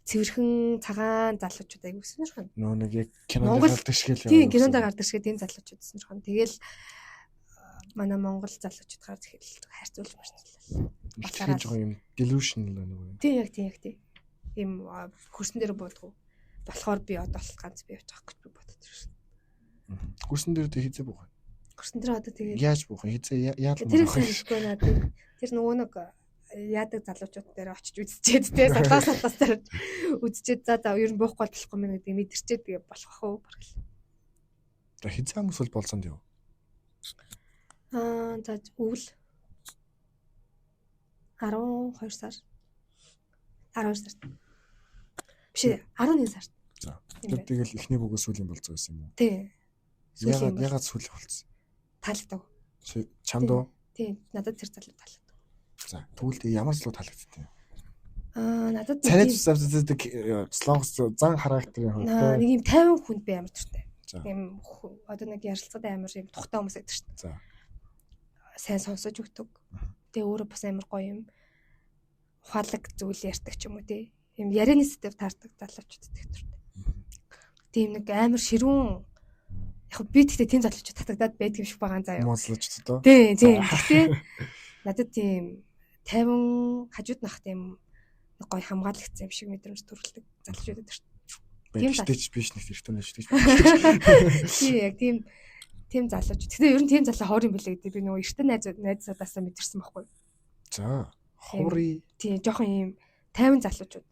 цэвэрхэн цагаан залуучууд айгу сонирхон. Нөө нэг яг кинонд гардаг шиг л юм. Тийм кинонд гардаг шиг тийм залуучууд сонирхон. Тэгэл манай Монгол залуучууд гар захиэл хайрцуулж марцлаа. Батлаж байгаа юм delusional байна уу? Тийм яг. Ийм хөрсөн дээр буудгүй. Болохоор би одоо ганц би явж байгаа гэж би бодож байна. Хөрсөн дээр хийцээ буух. Хөрсөн дээр одоо тэгээд яаж буух хийцээ яалаа тэр хэлэхгүй надад. Тэр нөгөө нэг яадаг залуучууд дээр очиж үзчихэд те салгаас дээр үзчихэд за ер нь буухгүй болохгүй мэн гэдэг мэдэрчээд тэгээ болох уу баг л. За хизээ хүмүүс бол болцоонд яв. За өвөл 12 сар 12 сард биш 11 сард. За тэгэл эхний бүгээс сүүлийн болцоо байсан юм уу? Тий. Ягаад сүүлийн болцсон? Таалагдав. Чамд уу? Тий, надад тэр залуу таалагдав. За тэгвэл ямар залуу таалагдсан юм? Надад царайч слонгос зан характерын хүн. Нэг юм 50 хүнд би амар туртай. Ийм одоо нэг ярилцлагад амар юм тухтай хүмүүс байдаг шүү дээ. За. Сайн сонсож өгдөг. Тэгээ өөрөө бас амар гоё юм. Ухаалаг зүйл ярьдаг ч юм уу тий. Ийм ярианы сэдв таардаг залуучууд их туртай. Тийм нэг амар ширүүн яг би тэгтээ тийм залуучууд татагдаад байдаг юм шиг байгаа заяа. Монголчууд доо. Тийм. Тэгтээ надад тийм 50 хажууд нах тийм гоё хамгаалагдсан юм шиг мэдрэмж төрүүлдэг залуучууд байдаг шүү. Тийм ч биш нэг хэрэгтэй нэж тийм. Тийм яг тийм залууч. Тэгтээ ер нь тийм залуу хоор юм билээ гэдэг би нөгөө эртний найзуудаасаа мэдэрсэн байхгүй. За. Хуурий. Тийм жоохон юм 50 залуучууд.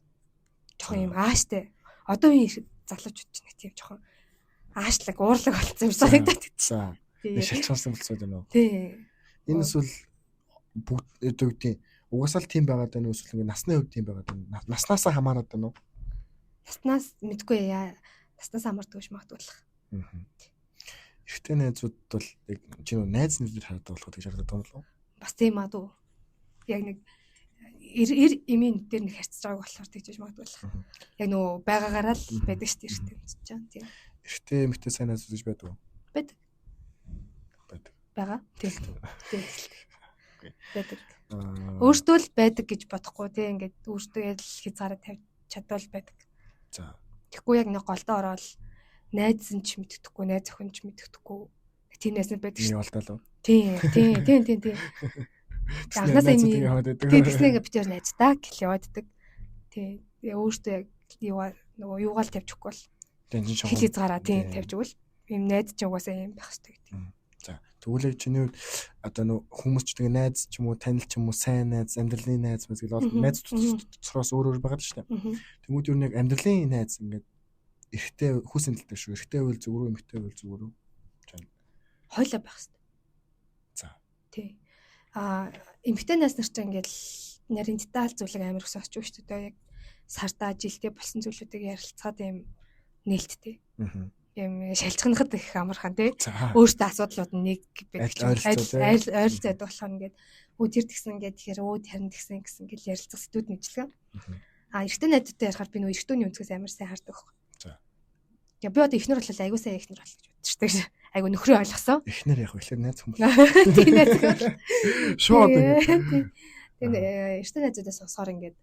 Жоохон юм ааштай. Одоо үеийн залуучууд ч нэг тийм жоохон аашлаг, уурлаг болсон юм санагдаад байна. За. Нэг шалчсан болцоод байна уу? Тийм. Энэ эсвэл бүгд өдөөдийн угаасаа л тийм байгаад байна уу эсвэл ингэ насны хувьд тийм байгаад байна. Наснаасаа хамаарат байна уу? Наснаас мэдгүй яа. Наснаас хамаардаг биш магадгүй болох. Эрэгтэй найзууд бол яг чи нөө найз нэрээр хараад болох гэж харагдаад байна уу? Бас тийм аа дүү. Яг нэг эр эмийн дээр нэг харьцаж байгааг болохоор тэгж магадгүй болох. Яг нөө байгаагаараа л байдаг шүү дээ эрэгтэй гэж чинь тийм. Эрэгтэй эмэгтэй сайн найзууд гэж байдаг уу? Байдаг. Байдаг. Байгаа. Тийм. Байдаг. Өөртөө л байдаг гэж бодохгүй тийм ингээд өөртөө л хязгаараа тавьж чадвал байдаг. За. Тэгэхгүй яг нэг голдоо ороод найз нь ч мэддэхгүй, найз охин ч мэддэхгүй. Тийм найз байдаг шүү. Явалтаа л. Тийм. Анхнаасаа тийм битээр найздаа гэл явааддаг. Тийм. Өөртөө яг нөгөө юугаал тавьчихгүй бол. Хязгаараа тийм тавьж өгвөл ийм найз ч угаасаа юм байх хэрэгтэй гэдэг. За. Тэгвэл яг чиний хувьд одоо нөө хүмүүс ч тэгээ найз ч юм уу, танил ч юм уу, сайн найз, амьдралын найз мэт гэл бол найз доцроос өөр байгаа шүү дээ. Тэмүүд юу нэг амьдралын найз ингээд эрэгтэй хүүсэн талтай шүү. Эрэгтэй байвал зүгээр үү, эмэгтэй байвал зүгээр үү? Хойлоо байх хэрэгтэй. За. Тий. Эмэгтэй найз нар ч ингээд нарийн деталь зүйлэг амар их сонсч шүү дээ. Яг сартаа жилдээ болсон зүйлүүдийг ярилцаад юм нээлттэй. Юм шалцханахад их амархан тий. Өөртөө асуудлууд нэг ойролцоод болох ингээд тэр тэгсэн ингээд тэгэхээр харин тэгсэн гэсэн гэл ярилцах сэдвүүд нэжлэгээ. Эрэгтэй найзуудтай ярихаар би нөө эрэгтөөний өнцгөөс амар сайн хардаг байхгүй. За. Би одоо ихнэр болол айгуу сайн ихнэр бол гэж бодчих шүү дээ. Айгуу нөхрөө ойлгосон. Ихнэр яг ихлээр найз хүмүүс. Тийм найз. Шууд. Тэгээ эрэгтэй найзуудаас сонсохоор ингээд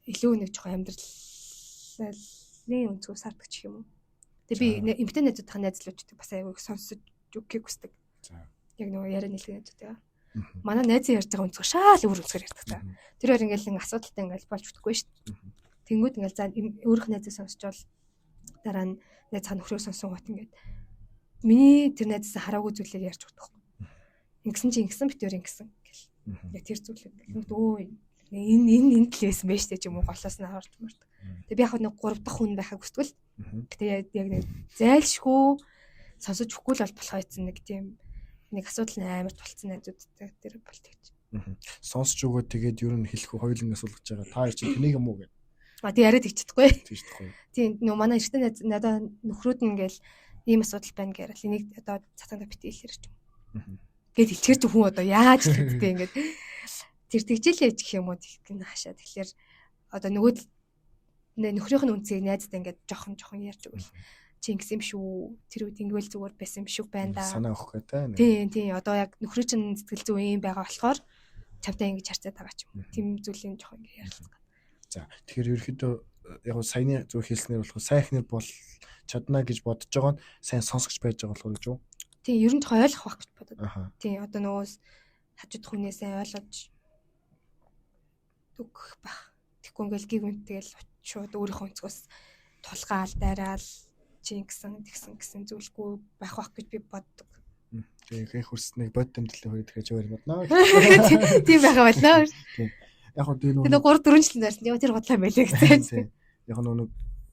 илүү нэг жоохон амьдралын өнцгөөс хардаг ч юм уу. Тэгээ би эмэгтэй найзуудтай найзлуучдаг бас айгуу их сонсож өгөхийг хүсдэг. За. Яг нөгөө яриа нийлэх найзууд. Манай найзын ярьж байгаа өнцгөр шаал өөр өнцгөр ярьдаг та. Тэр хоёр ингээл асуудалтай ингээл болж өгөхгүй шүү дээ. Тэнгүүд ингээл за өөрөх найзаа сонсчвол дараа нь найз цаа нөхрөө сонсон гот ингээд миний тэр найзаа хараагүй зүйлийг ярьж өгдөг. Ингэсэн чи ингэсэн бит өөр ингэсэн гэл. Яг тэр зүйлүүд өө энэ талээс мэштэй ч юм уу голоос нь харж мөрдөг. Тэгээ би яг нэг 3 дахь хүн байхыг хүсвэл. Гэтэ яг нэг зайлшгүй сонсож өгөхгүй л болох байсан нэг тийм нэг асуудал амар тулцсан найзуудтай тэр болт гэж. Сонсож өгөө тэгээд ер нь хэлэхгүй хоёуланг асуулгаж байгаа. Та чи тэнийг юм уу гэ. Тэг яриад иччихгүй. Тийшдэггүй. Тийм нөө манай эртний найз надаа нөхрүүд нь ингээл ийм асуудал байна гэрэл энийг одоо цатанда битээ хэлэрч юм. Гэт ичгэр чи хүн одоо яаж хэлдэг ингээд тэр тэгжээлээ ич гэх юм уу гэх хаашаа тэгэхээр одоо нөгөө нөхрийнх нь үнцгийг найздаа ингээд жоохон ярьж өгвөл чи ингэсэн юм шүү тэр үед ингэвэл зүгээр байсан юм шүү байна да санаа өгөх гэдэг. Тийм одоо яг нөхрийн чинь сэтгэл зүй юм байгаа болохоор чамтай ингэж харьцаад байгаа ч юм. Тим зүйлийн жоохон ингэ ярилцдаг. За тэгэхээр ерөөхдөө яг саяны зөв хэлснээр болох сайн ихнэр бол чадна гэж бодож байгаа нь сайн сонсогч байж байгаа болохоор гэж юу? Тийм ер нь жоохон ойлгох байх гэж бодод. Тийм одоо нөгөө хажууд хүнээ сайн ойлгож өгөх байх. Тэгэхгүй ингээл гиг үнтэйгээл шууд өөрийнхөө өнцгөөс тулгаал дайраал чи тэгсэн зүйлгүй байх гэж би боддог. Тэгээ хөрснэг бод тэмдэглэл хөрөд гэж өөр бодноо. Тийм байха болно. Тийм. Яг хөө тэр 3-4 жил нарсан. Тэр бодлоо байлээ гэсэн. Яг нөгөө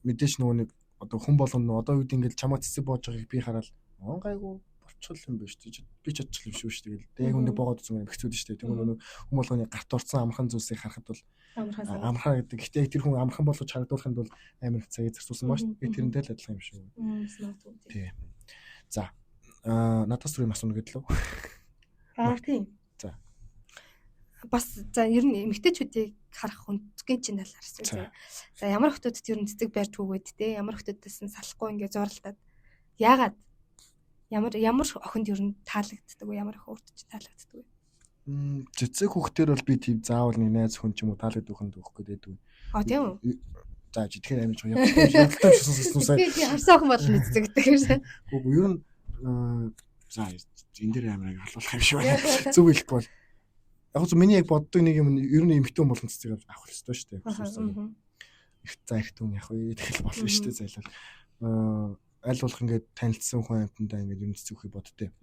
мэдээж нөгөө нэг одоо хүн болгоно одоо үед ингээл чамаа цэцэг боож байгааг би хараад гайгүй болчихвол юм биш үү? Би чадчих юм шүү дээ. Тэгэл яг үндэ боогод үзмээр хэцүүд шүү дээ. Тэгвэл нөгөө хүн болгоны гарт орсон амархан зүйлсийг харахад бол амархан гэдэг. Гэхдээ тэр хүн амархан болгож харагдуулахын тулд амар их цагийг зарцуулсан баа шүү. Би тэрнтэй л адилхан юм шүү. Тийм. За. Надаас түрүү асууна гэдлөө. Тийм. За. Бас за ер нь эмэгтэйчүүдийг харах үнцгийн чинь талаар асууя. За ямар хүмүүсд ер нь цэцэг барьж өгөөд те ямар хүмүүсээс нь салахгүй ингээ зурлаад яагаад ямар охинд ер нь таалагддаг вэ? Ямар охин өөртөө таалагддаг вэ? Цэцэг хүүхдэр бол би тийм заавал нэг найз хүн ч юм уу таалагддаг хүнд өгөх гэдэг үү. Тийм үү? За тэгэхээр амиж явуултаа сонссон сая. Би харсан охин бол цэцэг гэдэг юм. Үгүй ер нь за энэ дээр амирыг халуулах юм шиг байна. Зөв хэлэхгүй бол яг зөв миний яг боддог нэг юм ер нь эмхтэн болгон цэцэг авах хэрэгтэй шүү дээ. За ихтэн яг үе тэгэл болно шүү дээ зайлал. Аль болох ингээд танилцсан хүн амтандаа ингээд юм цэцэг өгөхийг боддтой.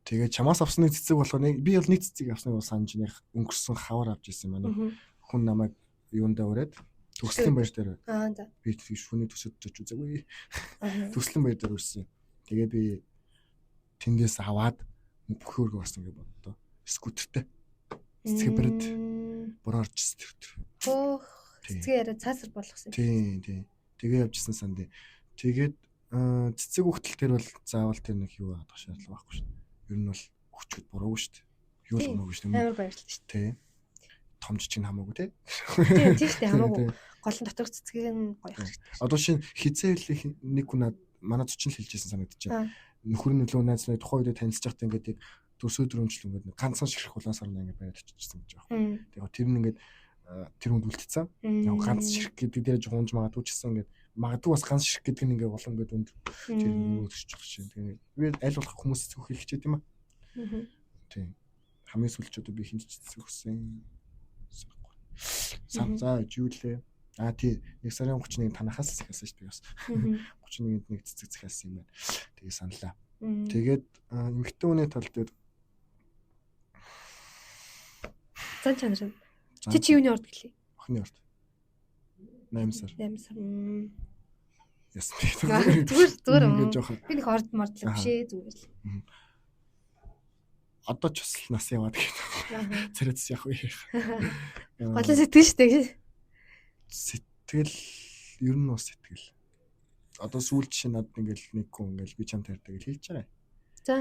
Тэгээд чамаас авсан нэг цэцэг болохоор би бол нэг цэцэг авсныг бол санаж нэг өнгөрсөн хавар авч ирсэн манай. Хүн намайг юундаа өрөөд төгслийн баяр дээр. За. Би шүний төсөд очиж үзээгүй. Төгслийн баяр дээр үрсэн. Тэгээ би тэндээс аваад бүхөөргөө бас ингээд боддоо. Скутертэй. Цэцэг брэд борорч скутер. Цэцэг яриа цаасар болгосон. Тийм. Тэгээ явжсэн санд. Тэгээд цэцэг хөлтөл тэр бол заавал тэр нэг юу аадах шаардлага байхгүй шүү дээ. Ер нь бол өчгөд буруугүй шүү дээ. Юу л хамаагүй шүү дээ. Амар баярлалаа шүү дээ. Тий. Том жижиг хамаагүй тий. Тийм шүү дээ хамаагүй. Гол нь дотор цэцгийг нь гоё хэрэгтэй. Одоо шин хизээ хэлэх нэг хүн манай зочин л хэлжсэн санагдчихэв. Нөхөр нь нөлөө найз тухайн үед танилцж байхдаа ингээд төрсөө дөрөмжл ингээд ганцхан ширхэх улаан ингээд бариад очижсэн гэж байна. Тэгээ тэр нь ингээд тэр хүнд үлдсэн. Яг ганц ширхэх гэдэг дээр жуунж магадгүй ч гэсэн ингээд магадгүй бас ганц ширхэх гэдэг нь ингээд болон ингээд өндөр тэр юу өсчих шин. Тэгээ би аль болох хүмүүс зөв хэлэх гэж юм аа. Тийм. Хамгийн сүүлч одоо би хинч зөвхсөн. За жиулээ. Тий 1 сарын 31 танахаас захиалсан шүү дээ бас. 31-нд нэг цэцэг захиалсан юм байна. Тэгээ саналаа. Тэгээд эмэгтэй хүний тал дээр зан чанар. Чи юуны орд гэлээ? Охины орд. 8 сар. Яс. Зүгээр ингээд жоох. Би нэг орд мордлоо бишээ зүгээр л. Одоо ч бас нас яваад гэх. Царайц яг уу. Голын сэтгэл шүү дээ. Сэтгэл ер нь бас сэтгэл. Одоо сүүлд чинь над ингээл нэг хүн ингээл би чам таардаг гэж хэлж байгаа. За.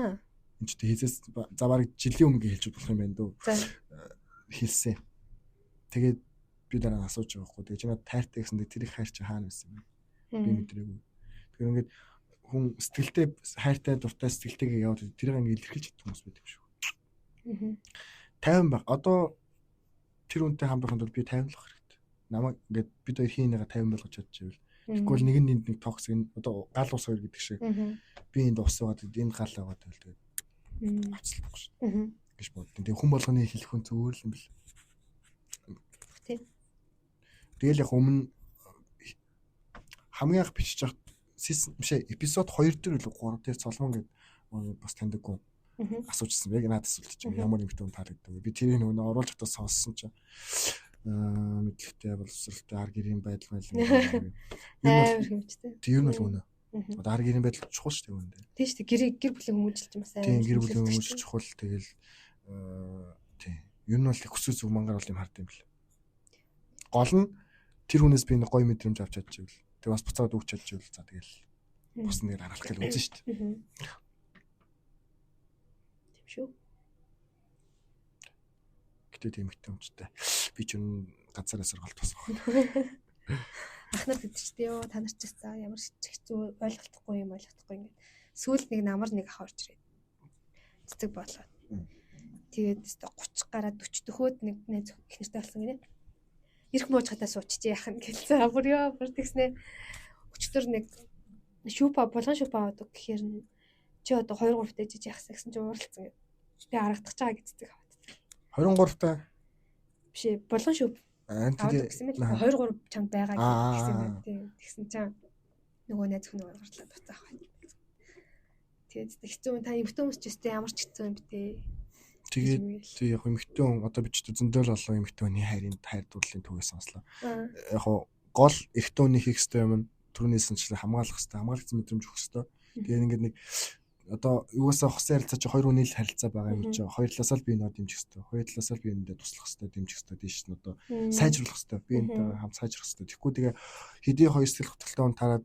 Энд ч хийсээс за бараг жилийн өмнө хэлж болох юм байна дөө. За. Хэлсэн. Тэгээд би дараа асууж байгаа хгүй. Тэгээд чи над таартай гэсэн дээр тэрийг хайр чи хаана байсан юм бэ? Би мэдрээгүй. Тэгэхээр ингээд хүн сэтгэлтэй хайртай дуртай сэтгэлтэйгээ яваад тэрийг ингээд илэрхийлж чаддаг хүмүүс байдаг шүү. 50 баг. Одоо тэр үнтэй хамбахын тулд би 50 л байх хэрэгтэй. Намайг ингээд бид хоёр хийнэгээ 50 болгож чадчихвэл. Тэгвэл нэг нь нэг токсик одоо гал ус хоёр гэдэг шиг. Би энд ус уугаад энд гал аваад байл тэгээд авцлахгүй шүү. Гэж боддоо. Тэгээ хүн болгоны хэлэх хүн зүгээр л юм бэл. Тэгэл яг өмнө хамгийн анх бичиж байгаа бишээ эпизод 2 дээр л 3 дээр цолмон гэдэг бас таньдаггүй асуужсэн. Яг надад асуулт чинь ямар нэмэгтэй хүн таалагддаг. Би тэрийг нөгөө оруулж хатаа сонссон чинь мэдлэгтэй боловсралтай ар гэрийн байдал байлаа. Амар хэмжтэй. Тэр нь бол үнэ. Одоо ар гэрийн байдал чухал шүү дээ үнэ. Тийм шүү дээ. Гэр бүлийн хүмүүжлж бас амар. Тийм гэр бүлийн хүмүүжлж чухал. Тэгэл тийм. Ер нь бол их хүсүү зүг мангар бол юм хард юм бэл. Гол нь тэр хүнээс би нэг гоё мэдрэмж авч чадчихвэл тэг бас буцаад өгч чадчихвэл за тэгэл бус нэр харах гэж үзэн шүү дээ. Тийм шүү. Гэтэ тийм ихтэй юмчтай. Би ч юм ганцаараа сургалт босгоо. Ахнаар гэдчихтэй ёо та нар ч гэсэн ямар хэцүү ойлголтгүй юм ингээд сүүлд нэг намар нэг ах орж ирээд цэцэг болоод тэгээд 30 гараад 40 дөхөөд нэг найз их нэртэй болсон гинэ. Ирэх мууж хатаа суучиж яах нь гэлээ. Бүр тэгснэ. Өчтөр нэг шүүпа болгон шүүпа авдаг гэхээр чи одоо 2 3 дэж яахсан гэсэн чи ууралцсан гэв. Би харагдах чагаа гэдцэг аваад. 23 та биш ээ болгон шүүп. Тэгээд гэсэн мэт 2 3 чамд байгаа гэсэн юм тийм. Тэгсэн чинь нөгөө найз хүн гаргарлаа буцаах байна. Тэгээд хэцүү та эмхтэн хүмүүс ч гэсэн ямар ч хэцүү юм битээ. Тэгээд тий яг эмхтэн хүн одоо би ч зөндөл олон эмхтэн хүний хайр дурлалын төвөөс сонслоо. Яг гол эмхтэн хүний хийх ёстой юм нь түрүүнээс нь хамгаалах ёстой, хамгаалагдсан мэдрэмж өгөх ёстой. Тэгээд ингээд нэг одоо юусаа хосын харилцаа чи хоёр хүний л харилцаа байгаа юм чи хоёр талаас нь би нөө дэмжих ёстой. Хоёр талаас нь би энэндээ туслах ёстой, дэмжих ёстой тийш нь одоо сайжруулах ёстой. Би энэтэй хамт сайжрах ёстой. Тэгэхгүй тэгээ хэдий хоёр сэтгэл хөдлөлтөнд он тараад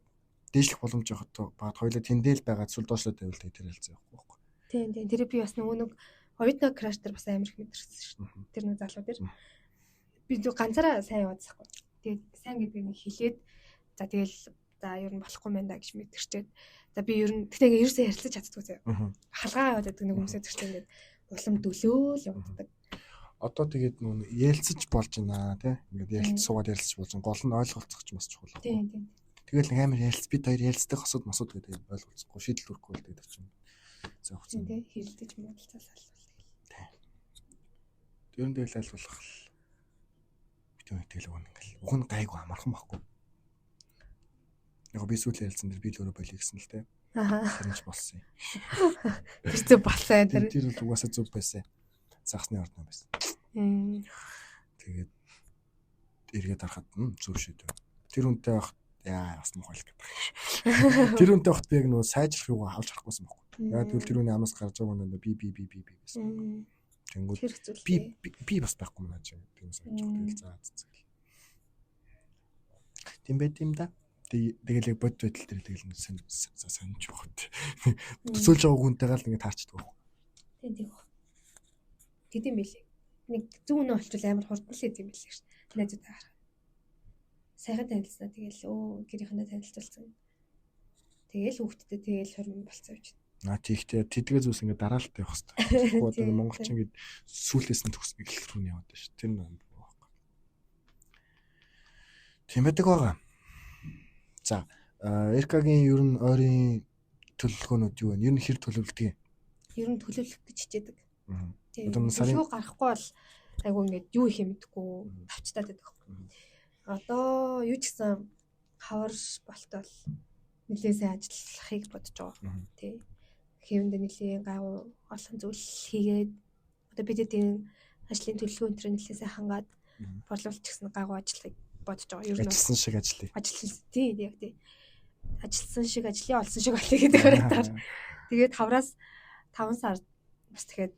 дээшлэх боломж явах одоо багт хоёулаа тэндэл байгаа зүйл доошлоод байвал тэр хэлцээ явахгүй байхгүй. Тийм. Тэр би бас нөгөө нэг оюутны краш дээр бас амар их мэдэрсэн шүү дээ. Тэр нэг залуу дээр би ганцаараа сайн яваадсахгүй. Тэгээд сайн гэдгийг нэг хэлээд за тэгэл за ер нь болохгүй мэн да гэж мэдэрчээд за би ер нь тэгтээ ерөөсөө ярилцаж чаддгүй заяа. Халгаа яваад байдаг нэг хүмүүсээ тэгтээ ингээд улам дөлөөл явагддаг. Одоо тэгээд нөө ярилцаж болж байна тий. Ингээд ярилцаж суугаад ярилцаж болж гол нь ойлголцох ч бас чухал. Тийм. Тэгэл нэг амар ярилц бид хоёр ярилцдаг хосууд масууд гэдэг ойлголцохгүй шийдэл хүрхгүй л гэдэг чинь. За хуцсан. Тийм хэлдэж муудалцаал Ер нь тэгэл айлгуулах битүү тэгэл өгнө ингээл. Уг нь гайгүй амархан байхгүй. Яг би сүүлийн ялцсан дээр би л өөрөө болиё гэсэн л те. Тэрнч болсон юм. Тэр зөв болсон тэр. Тэр бол угаасаа зөв байсан. Загсны ордон байсан. Тэгээд эргээд харахад зөв шийдв. Тэр үнтэй байх яа бас мохол гэдэг. Тэр үнтэй багт би яг нөө сайжрах юугаа авч харахгүйсэн байхгүй. Яг тэгвэл тэр үний амнаас гарч байгаа юм би байсан. Тэнгүүд би бас байхгүй маа чи тийм санаж байгаа тэгэл заа цэцэг. Тийм байт юм да. Тэгэл яг бод байдал дээр тэгэл сонирч байгаа. Төсөөлж байгаа хүнтэйгээ л ингэ таарчдаг байна. Тийм. Гэдэм билээ. Нэг зүүн нь олчвол амар хурдан л идэм билээ ш. Найзуудаа харах. Сайхан танилцсаа тэгэл гэрийнхэндээ танилцуулсан. Тэгэл хүүхдтэй тэгэл хурим болцоо гэж. Тийхтэй тэдгээ зүйлс ингэ дараалтаа явах хэрэгтэй. Одоо монголч ингэ сүүлээс нь төгс эхлэх рүү яваад байна ш. Тэр нэг байхгүй. Тийм байдаг байгаа. За, Эркагийн ер нь ойрын төлөвлөгөөнүүд юу вэ? Ер нь хэр төлөвлөдөг юм? Ер нь төлөвлөх гэж хичээдэг. Одоо сарын юу гарахгүй бол айгу ингээд юу их юм мэдгүй тавчтаад байдаг. Одоо юу ч гэсэн хавар болтол нэлээд сайн ажиллахыг бодож байгаа. Тий. Хэвэндээ нэлээд гайгүй олон зүйл хийгээд одоо бид эдийн ажлын төлөвлөгөө өнтер нэлээд сайн хангаад борлуулж гисэн гайгүй ажиллахыг бодож байгаа. Ер нь ажилласан шиг ажиллая. Тий, яг тий. Ажилласан шиг ажиллая, олсон шиг болъё гэдэг харагдаар. Тэгээд хавраас 5 сар бас тэгэхэд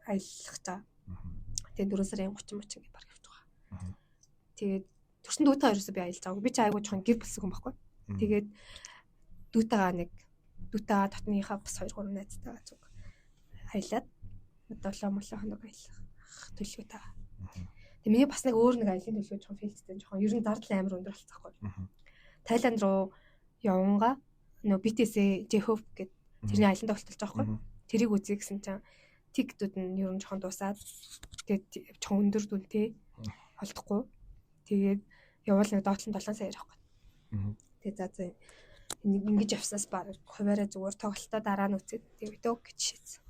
аялах цаа. Тэгээд 4 сарын 30 ингэ баг явж байгаа. Тэгээд төрсөн дүүтэй хоёроос би аялж байгаа. Би ч айгуу жоохон гэр болсон юм байхгүй. Тэгээд дүүтэйгээ дотныхаа бас 2-3 найзтайгаа зүг аялаад 7 хоног аялах төлөвтэй. Тэгээд миний бас нэг өөр нэг аялын төлөвлөгөө жоохон фейлдтэй жоохон ер нь зардал амар өндөр болцсоохгүй. Тайланд руу явангаа нөө BTS J-Hope гэдэг тэрний аяланд тогтолцож байгаа байхгүй. Тэрийг үзье гэсэн чинь тиктүүд нь ер нь жоохон дуусаад тэгээд жоохон өндөр дүнтэй олдохгүй. Тэгээд явал нэг доотлон 7 сая ярихгүй. Тэгээд за ингэж явснаас баг хуваараа зүгээр тоглолтоо дараа нь үцээд тэгээд гэж шийдсэн.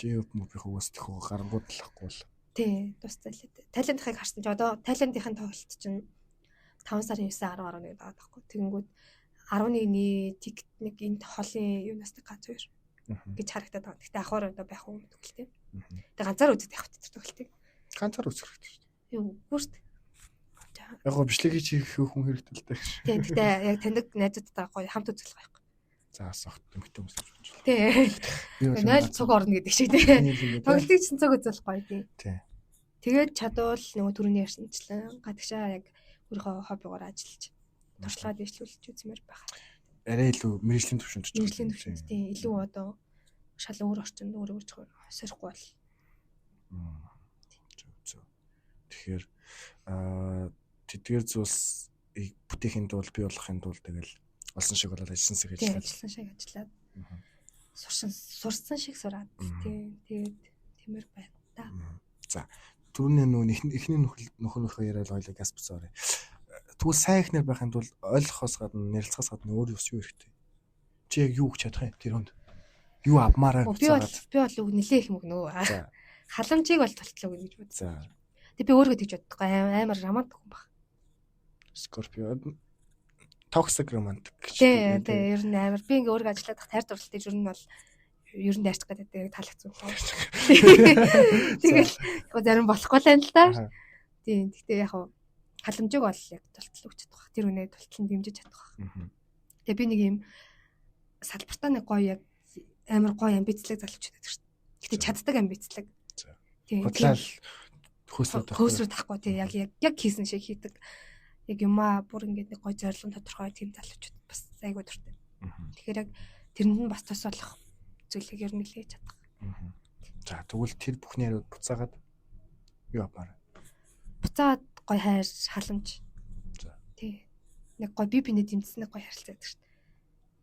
J-Hope мөбих уустах уу гарангууд лахгүй бол. Тий, тусцаа л дээ. Тайландхыг харсан чи одоо Тайландын тоглолт чинь 5 сарын 9 10 11 дагаад байхгүй. Тэгэнгүүт 11-ний тикт нэг энд холын юунаас ганц хоёр гэж харагдаад байгаа. Гэхдээ ахвар одоо байх уу гэдэг л тийм. Тэгээ ганцаар үзээд явах тэр тоглолтыг. Ганцаар үзэх хэрэгтэй шүү дээ. Юу бүрт. Яг гоо бичлэгийг хийх хүн хэрэгтэй л дээ. Тийм. Гэхдээ яг таньдаг найзуудтай гоё хамт үзэх байхгүй. За асах дөнгөтэй хүмүүс гэж байна. Тийм. Найл цуг орно гэдэг шиг тийм. Тоглолтыг чинь цуг үзэл гоё тийм. Тийм. Тэгээд чадвал нөгөө түрүүний ярьсанчлан гадагшаа яг өөрийнхөө хоббигоор ажиллаж туршлагаа дэвшлүүлж үзмээр байна. Арай илүү мэргэжлийн төвшөнд ч мэргэжлийн төвшөнд тийм илүү одоо шал өөр орчинд өөрөө сорхгүй бол. Тэгэхээр тэдгээр зүйлсийг бүтээхийн тулд бий болохын тулд тэгэл олсон шиг болоод ажилласан шиг ажиллаад. Ажилласан шиг ажиллаад. Сурсан шиг сураад тийм тэгээд тиймэр байна та. За түрүүний нөх эхний нөхөрийнхөө яриад ойлоо газ бицээрээ. Тэгвэл сайн ихнэр байхын тулд ойлгохоос гадна ярилцахаас гадна өөр юу хэрэгтэй? Чи яг юу гэж чадах юм тэр хүнд? Юу авмаараа би бол үг нэлээ их мөгнөө. Халамжийг бол толтлоо гэж бодсон. Тэг би өөрөө тэгж боддоггүй амар романтик хүн баг. Скорпио токсик романтик гэж. Тий, ер нь амар би ингээ өөрөө ажиллаад тайр дурлалт ер нь бол ер нь дайрчих гэдэг таалагдсан. Тэгэл яг зарим болохгүй л юм л да. Тийм. Гэхдээ яг халамжийг бол яг толтол өгч чадах. Тэр үнэ толтол дэмжиж чадах. Тэгээ би нэг юм салбартаа нэг гоё яг амар гоё амбицлаг залууч байдаг шүү дээ. Гэтэ чаддаг амбицлаг. Тийм. Бодлал хөөсрөө тахгүй тийм яг хийсэн шиг хийдэг. Яг юмаа бүр ингээд нэг гоё зорилго тодорхой тийм залуучууд бас айгүй дуртай. Тэгэхээр яг тэрэнд нь бас тос болох зүйлийг ер нь нэлээж чадах. За тэгвэл тэр бүхний хариуд буцаагаад юу аваар? Буцаад гоё хайр халамж. За. Тий. Нэг гоё би биний дэмжсэн нэг гоё харилцаа байдаг шүү дээ.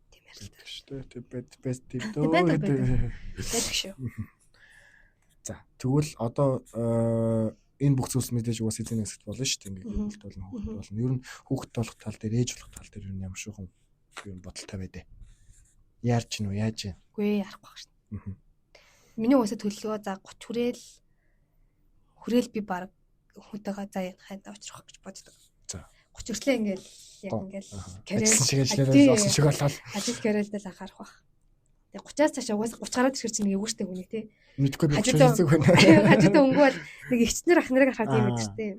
Тийм харилцаа шүү дээ. Тэг бэст тийм дөө. Байдаг шүү. За тэгвэл одоо энэ бүх зүйлс мэдээж уус эзэн хэсэгт болно шүү дээ. Ингээд хөлт болно, хүүхэд болно. Ер нь хүүхэд болох тал дээр, ээж болох тал дээр ер нь ямар шүүхэн юм бодолтой байдэ. Яарч гинүү, яаж гин? Үгүй ярахгүй шүү дээ. Миний уусаа төлөвлөгөө за 30 хүрээл би баг хүүтэйгээ заа янахайдаа очих гэж боддог. За 30 хүртлээ ингээл яг ингээл карьер шиг ажиллаад олсон шиг болол. Ажил карьердээ анхаарах бах. Тэгээ 30-аас цаашаа уус 30 гараад ирэх чинь эвгүүртэй хүн тий. Мэдгүй би хэцүү байна. Хажуудаа өнгөөл нэг ихчнэр ахнарыг харахад юм гэж тий.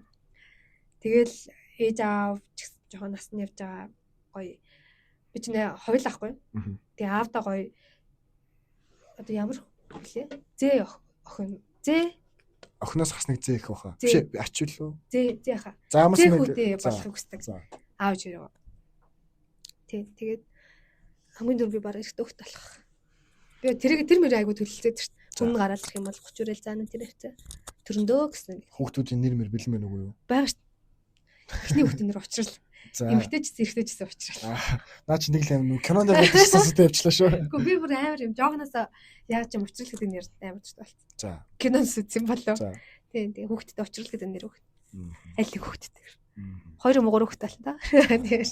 Тэгэл ээж аав жоохон насны явж байгаа гоё. Би ч нэ хоёул ахгүй. Тэгээ аавда гоё. Одоо ямар хөлөө? Зээ охин. Зээ охноос хасныг зээ их баха. Биш ач үлээ. Зээ хаа. За хүмүүс нь болох хүсдэг. Аав жирөө. Тийм. Тэгээд хамгийн дөрөв би бараг ихтэй хөлт болох. Би тэр мөр айгу төлөлцөөд шүү дээ. Өмнө гараад ирэх юм бол 30 үрэл заана тэр хэвчээ. Төрөндөө гэсэн. Хүүхдүүдийн нэр мэр бэлэн байна уу юу? Бага шүү. Эхний хүүхдийн нэр уучрал. Эмэгтэйч зэрэгтэйч уучрал. Наа чи нэг л юм кинонд байдаг сонсоод явчлаа шүү. Гэхдээ би бүр амар юм. Жоогноос яаж ч уучрал гэдэг нэр амар ч болт. За. Кинонд үзсэн болов. За. Тийм хүүхдэд уучрал гэдэг нэр өгт. Аль нэг хүүхдэд. 2 3 хүүхд тална та. Тийм.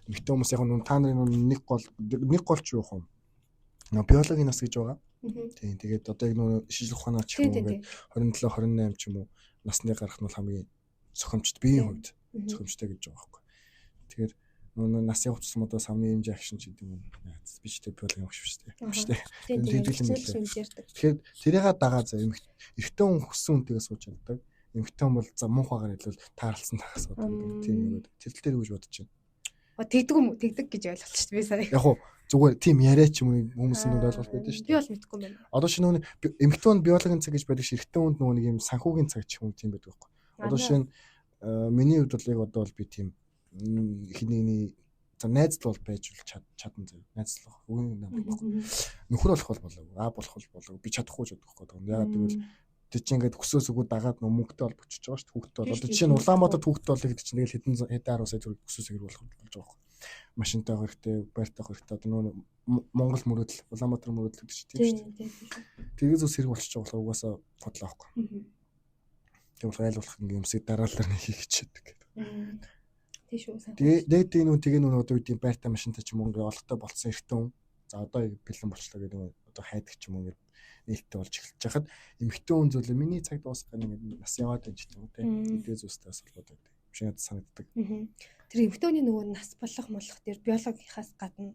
Эмэгтэй хүмүүс яг нь та нарын нэг гол ч юу юм. Биологийн нас гэж байгаа. Тийм. Тэгээд одоо яг нөө шижил ухаанаар ч юм уу 27 28 ч юм уу насны гарах нь бол хамгийн цохимжтой биеийн хувьд цохимжтой гэж байгаа байхгүй. Тэгэхээр нөө насын хувцасмуудаас хамгийн хэмжээ агшин ч гэдэг юм. Би ч тэг биологийн багш биш үү? Биш үү? Тэгэхээр тэрийгээ дагаа за эрэгтэй хүн хүссэн үнтэйгээ сууж чаддаг. Эмэгтэй хүн бол за муухайгаар хэлвэл таарлцсан тахаас бодог. Тийм юм. Тэр тал дээр үгж бодож байна. Тэгдэг гэж ойлголт шүү дээ би сая. Яг хуу зүгээр тийм яриа ч юм уу хүмүүсийн нүд ойлголт байдаг шүү дээ. Би бол мэдэхгүй юм байна. Одоо шинэ нөгөө эмэгтэй хүн биологийн цаг гэж байдаг ш эрэгтэй хүнд нөгөө нэг юм санхүүгийн цаг ч юм уу тийм байдаг байхгүй. Одоо шинэ миний хувьд бол яг одоо бол би тийм хинийний за найзлал бол байж чадна зав. Найзлах үгүй юм байхгүй. Нөхөр болох бол болов. Болох бол би чадахгүй ч бодох гэдэг. Ягаад гэвэл тэр чинь ингээд хүсөөс өгөө дагаад нөө мөнгөтэй бол бочиж байгаа шүү дээ. Хүүхдтэй бол одоо жишээ нь Улаанбаатар хүүхдтэй бол гэдэг чинь тэгэл хэдэн 10 сая төгрөг хүсөөс хэрэг болох болж байгаа юм. Машинтай хэрэгтэй, байртай хэрэгтэй одоо нөө Монгол мөрөөдөл, Улаанбаатар мөрөөдөл гэдэг чинь тийм шүү дээ. Тэгээд зүс хэрэг болчих жоох угаасаа бодлоо аахгүй. Тийм бол айл болох юмсыг дараалал нь хийх чийдэг гэдэг. Тийм шүү. Тэгээд тэгээ нөө одоо үеийн байртай машинтай ч юм уу ингээд олготой болцсон эртэн хүн. За одоо бэлэн болчлоо гэдэг нь одоо хайдаг ч юм уу ингээд нийттэй болж эхэлж хахад эмэгтэй хүн зүйлээ миний цаг дуусгах нэг нас яваад байж тийм үү тийм эдээ зүстээс холбоотой байдаг. Шинэд санагддаг. Тэр эмэгтэйний нөгөө нас болох дээр биологийнхаас гадна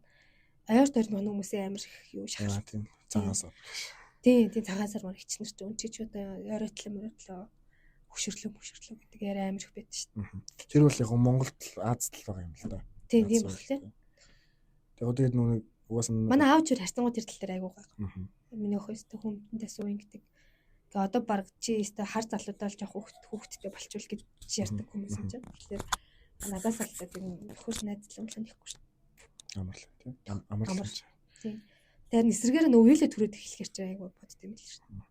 ойр тойрны хүмүүсийн амир их юу шахах. Тийм цагаасаар. Тийм цагаасаар мөр хичнэр ч үн чи ч одоо оройтлоо хөшөрлөө гэдэг яриа амир их байдаг шүү дээ. Тэр бол яг Монголд Азад л байгаа юм л да. Тийм баг тийм. Тэгээд нөгөө угаасаа манай аав ч харьцангуй тэр тал дээр айгуу байгаа. Миний өхөөстэй хүмтэнтэй сууин гэдэг. Тэгээ одоо баг чи өстой хар залуудаа л жоох хүүхдтэй болчвол гэж ярьдаг хүмүүс юм чинь. Тэгэхээр надаас л одоо тийм өхөөс найзлан санахгүй шүү дээ. Амарлаа тийм. Амар. Тийм. Тэгэхээр эсрэгээр нь өвөөлө төрөөд эхлэхэр чи айгуу бодд юм л шүү дээ.